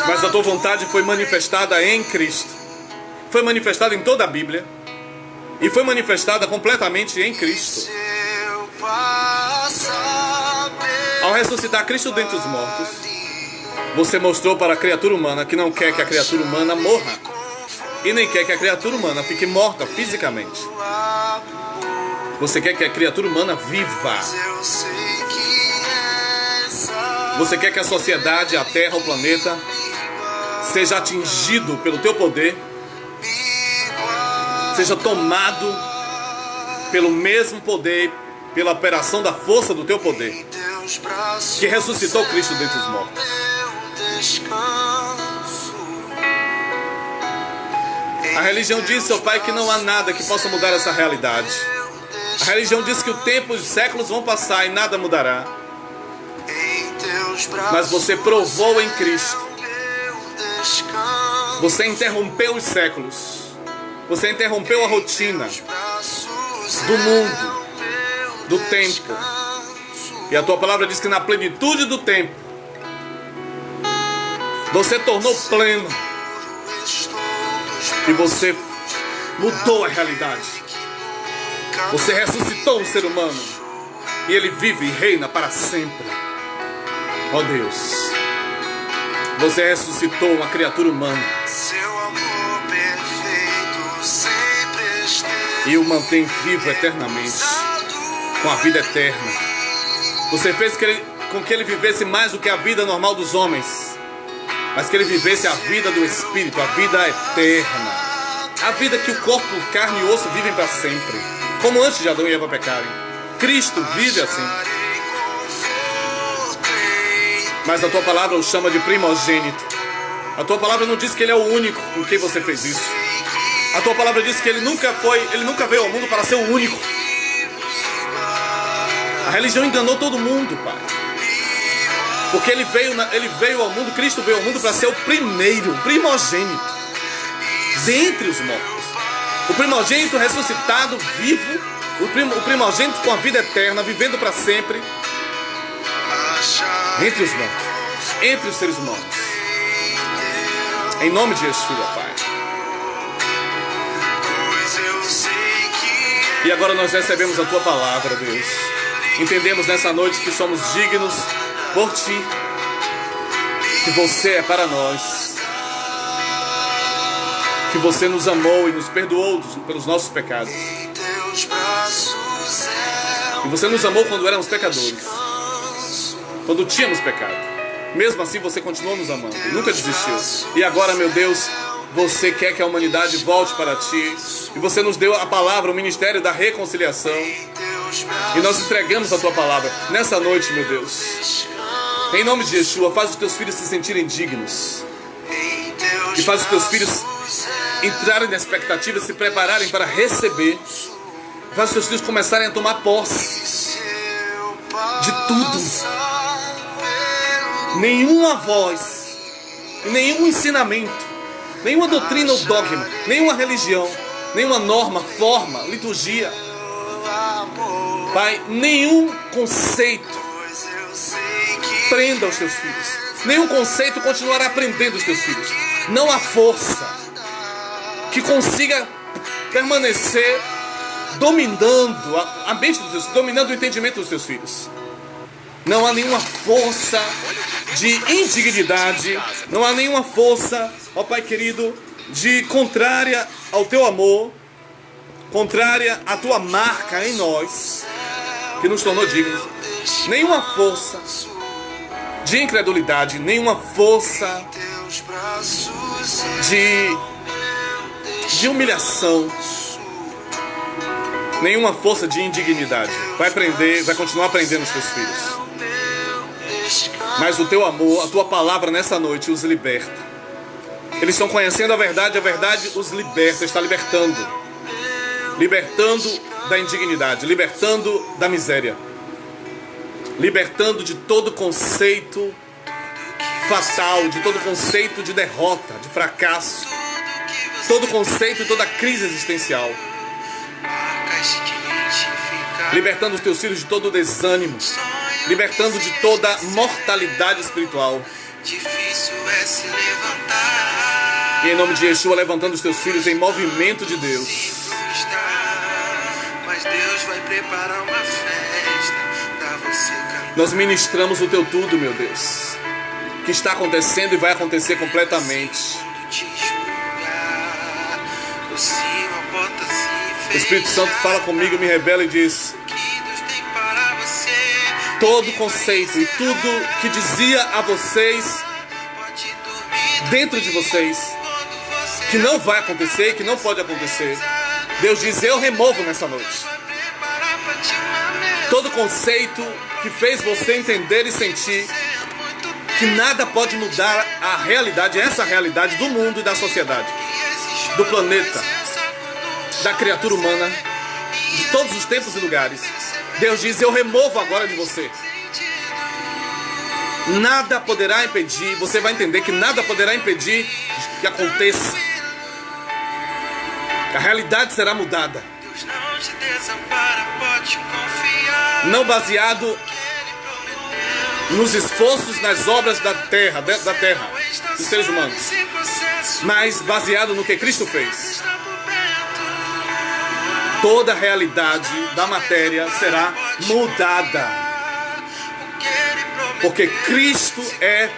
mas a tua vontade foi manifestada em Cristo. Foi manifestada em toda a Bíblia e foi manifestada completamente em Cristo. Ao ressuscitar Cristo dentre os mortos, você mostrou para a criatura humana que não quer que a criatura humana morra e nem quer que a criatura humana fique morta fisicamente. Você quer que a criatura humana viva. Você quer que a sociedade, a terra, o planeta seja atingido pelo teu poder, seja tomado pelo mesmo poder, pela operação da força do teu poder, que ressuscitou Cristo dentre os mortos. A religião diz, ó Pai, que não há nada que possa mudar essa realidade. A religião diz que o tempo e os séculos vão passar e nada mudará. Mas você provou em Cristo. Você interrompeu os séculos. Você interrompeu a rotina do mundo, do tempo. E a tua palavra diz que na plenitude do tempo você tornou pleno. E você mudou a realidade. Você ressuscitou um ser humano e ele vive e reina para sempre. Ó Deus, você ressuscitou uma criatura humana e o mantém vivo eternamente, com a vida eterna. Você fez com que ele vivesse mais do que a vida normal dos homens, mas que ele vivesse a vida do Espírito, a vida eterna, a vida que o corpo, carne e osso vivem para sempre, como antes de Adão e Eva pecarem. Cristo vive assim. Mas a tua palavra o chama de primogênito. A tua palavra não diz que ele é o único com quem você fez isso. A tua palavra diz que ele nunca veio ao mundo para ser o único. A religião enganou todo mundo, Pai. Porque ele veio ao mundo, Cristo veio ao mundo para ser o primeiro, o primogênito dentre os mortos. O primogênito ressuscitado, vivo, o primogênito com a vida eterna, vivendo para sempre entre os mortos, entre os seres humanos. Em nome de Yeshua, Pai. E agora nós recebemos a tua palavra, Deus. Entendemos nessa noite que somos dignos por ti, que você é para nós, que você nos amou e nos perdoou pelos nossos pecados. E você nos amou quando éramos pecadores, quando tínhamos pecado. Mesmo assim você continuou nos amando e nunca desistiu. E agora, meu Deus, você quer que a humanidade volte para ti. E você nos deu a palavra, o ministério da reconciliação. E nós entregamos a tua palavra nessa noite, meu Deus. Em nome de Yeshua, faz os teus filhos se sentirem dignos. E faz os teus filhos entrarem na expectativa, se prepararem para receber. Faz os teus filhos começarem a tomar posse de tudo. Nenhuma voz, nenhum ensinamento, nenhuma doutrina ou dogma, nenhuma religião, nenhuma norma, forma, liturgia, Pai, nenhum conceito prenda os teus filhos. Nenhum conceito continuará prendendo os teus filhos. Não há força que consiga permanecer dominando a mente dos teus filhos, dominando o entendimento dos teus filhos. Não há nenhuma força de indignidade, não há nenhuma força, ó Pai querido, de contrária ao teu amor, contrária à tua marca em nós, que nos tornou dignos. Nenhuma força de incredulidade, nenhuma força de humilhação, nenhuma força de indignidade vai continuar prendendo os teus filhos. Mas o teu amor, a tua palavra nessa noite os liberta. Eles estão conhecendo a verdade os liberta, está libertando da indignidade, libertando da miséria, libertando de todo conceito fatal, de todo conceito de derrota, de fracasso, todo conceito, toda crise existencial, libertando os teus filhos de todo desânimo, libertando de toda mortalidade espiritual. E em nome de Yeshua, levantando os teus filhos em movimento de Deus. Nós ministramos o teu tudo, meu Deus, que está acontecendo e vai acontecer completamente. O Espírito Santo fala comigo, me revela e diz: todo conceito e tudo que dizia a vocês, dentro de vocês, que não vai acontecer, que não pode acontecer, Deus diz: eu removo nessa noite. Todo conceito que fez você entender e sentir que nada pode mudar a realidade, essa realidade do mundo e da sociedade, do planeta, da criatura humana, de todos os tempos e lugares. Deus diz: eu removo agora de você. Nada poderá impedir, você vai entender que nada poderá impedir que aconteça. A realidade será mudada. Não baseado nos esforços, nas obras da terra, dos seres humanos, mas baseado no que Cristo fez. Toda a realidade da matéria será mudada, porque Cristo é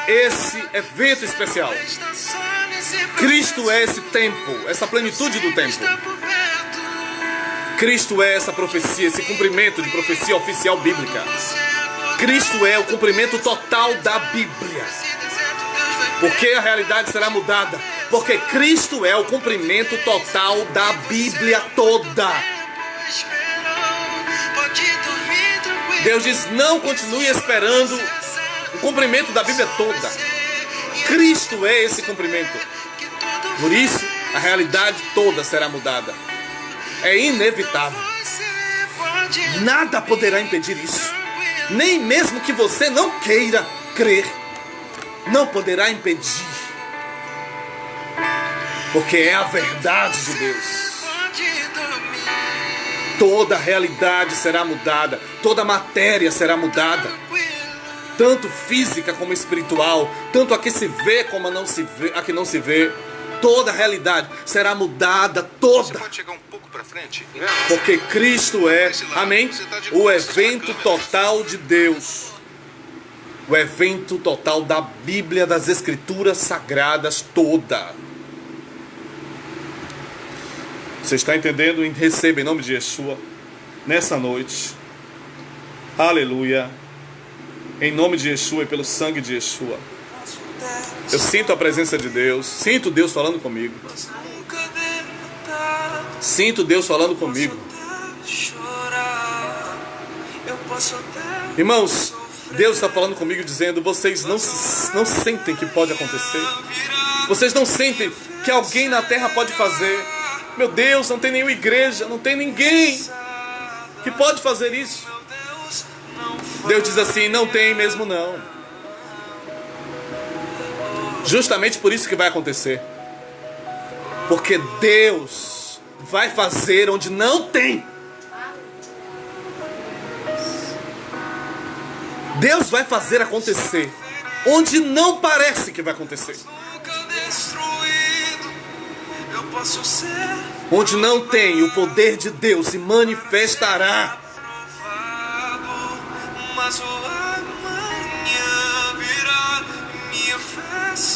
esse evento especial. Cristo é esse tempo, essa plenitude do tempo. Cristo é essa profecia, esse cumprimento de profecia oficial bíblica. Cristo é o cumprimento total da Bíblia. Porque a realidade será mudada? Porque Cristo é o cumprimento total da Bíblia toda. Deus diz: não continue esperando o cumprimento da Bíblia toda. Cristo é esse cumprimento. Por isso, a realidade toda será mudada. É inevitável. Nada poderá impedir isso. Nem mesmo que você não queira crer, não poderá impedir. Porque é a verdade de Deus. Toda a realidade será mudada. Toda a matéria será mudada. Tanto física como espiritual. Tanto a que se vê como a que não se vê. Toda a realidade será mudada toda. Você pode chegar um pouco para frente? Porque Cristo é, amém, o evento total de Deus. O evento total da Bíblia, das Escrituras Sagradas toda. Você está entendendo? Receba em nome de Yeshua nessa noite. Aleluia. Em nome de Yeshua e pelo sangue de Yeshua. Eu sinto a presença de Deus. Sinto Deus falando comigo. Sinto Deus falando comigo. Irmãos, Deus está falando comigo dizendo: vocês não sentem que pode acontecer? Vocês não sentem que alguém na terra pode fazer? Meu Deus, não tem nenhuma igreja, não tem ninguém que pode fazer isso. Deus diz assim: não tem mesmo não. Justamente por isso que vai acontecer. Porque Deus vai fazer onde não tem. Deus vai fazer acontecer onde não parece que vai acontecer. Onde não tem, o poder de Deus se manifestará.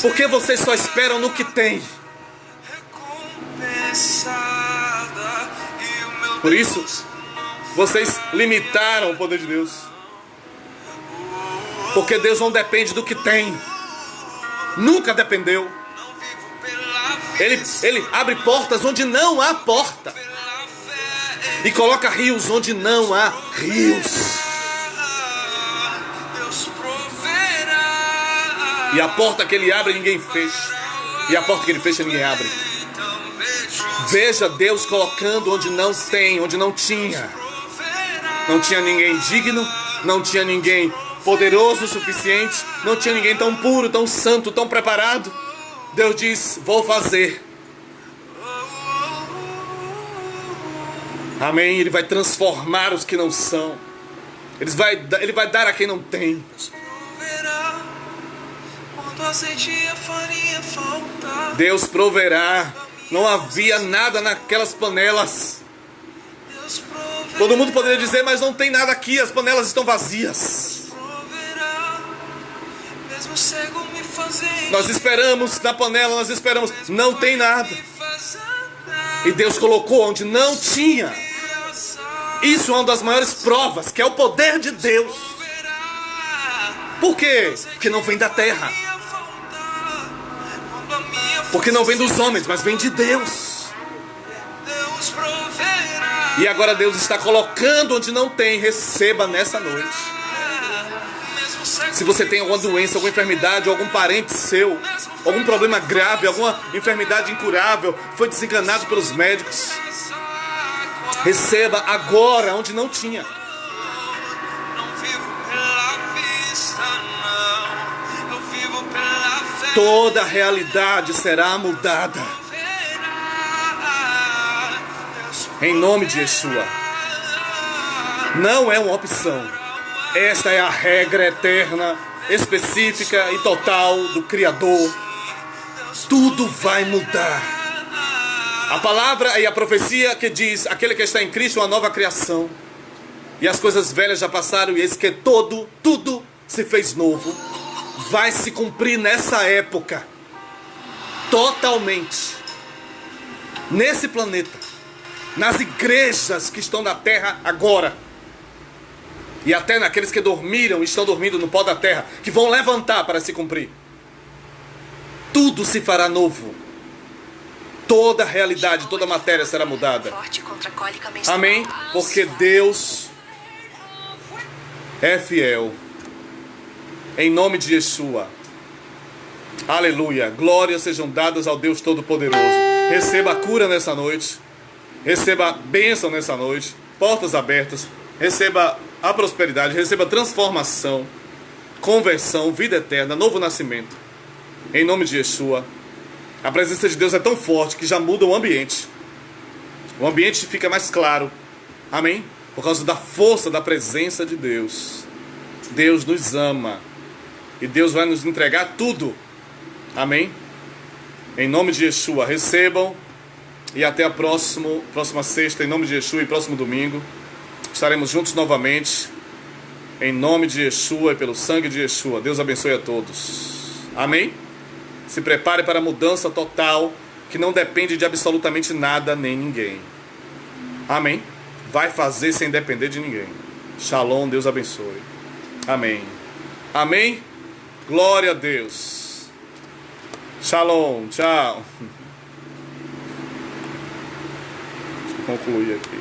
Porque vocês só esperam no que tem. Por isso, vocês limitaram o poder de Deus. Porque Deus não depende do que tem. Nunca dependeu. Ele abre portas onde não há porta. E coloca rios onde não há rios. E a porta que ele abre, ninguém fecha. E a porta que ele fecha, ninguém abre. Veja Deus colocando onde não tem, onde não tinha. Não tinha ninguém digno, não tinha ninguém poderoso o suficiente, não tinha ninguém tão puro, tão santo, tão preparado. Deus diz, vou fazer. Amém? Ele vai transformar os que não são. Ele vai dar a quem não tem. Deus proverá. Não havia nada naquelas panelas. Todo mundo poderia dizer, mas não tem nada aqui, as panelas estão vazias. Nós esperamos na panela, nós esperamos, não tem nada. E Deus colocou onde não tinha. Isso é uma das maiores provas, que é o poder de Deus. Por quê? Porque não vem da terra. Porque não vem dos homens, mas vem de Deus. E agora Deus está colocando onde não tem. Receba nessa noite. Se você tem alguma doença, alguma enfermidade, algum parente seu, algum problema grave, alguma enfermidade incurável, foi desenganado pelos médicos, receba agora onde não tinha. Toda a realidade será mudada. Em nome de Yeshua. Não é uma opção. Esta é a regra eterna, específica e total do Criador. Tudo vai mudar. A palavra e a profecia que diz, aquele que está em Cristo é uma nova criação. E as coisas velhas já passaram e eis que tudo se fez novo. Vai se cumprir nessa época. Totalmente. Nesse planeta. Nas igrejas que estão na terra agora. E até naqueles que dormiram e estão dormindo no pó da terra. Que vão levantar para se cumprir. Tudo se fará novo. Toda a realidade, toda a matéria será mudada. Amém? Porque Deus é fiel. Em nome de Yeshua. Aleluia. Glórias sejam dadas ao Deus Todo-Poderoso. Receba a cura nessa noite. Receba a bênção nessa noite. Portas abertas. Receba a prosperidade. Receba a transformação. Conversão. Vida eterna. Novo nascimento. Em nome de Yeshua. A presença de Deus é tão forte que já muda o ambiente. O ambiente fica mais claro. Amém? Por causa da força da presença de Deus. Deus nos ama. E Deus vai nos entregar tudo. Amém? Em nome de Yeshua, recebam. E até a próxima sexta, em nome de Yeshua, e próximo domingo. Estaremos juntos novamente. Em nome de Yeshua e pelo sangue de Yeshua. Deus abençoe a todos. Amém? Se prepare para a mudança total, que não depende de absolutamente nada nem ninguém. Amém? Vai fazer sem depender de ninguém. Shalom, Deus abençoe. Amém. Amém? Glória a Deus. Shalom, tchau. Deixa eu concluir aqui.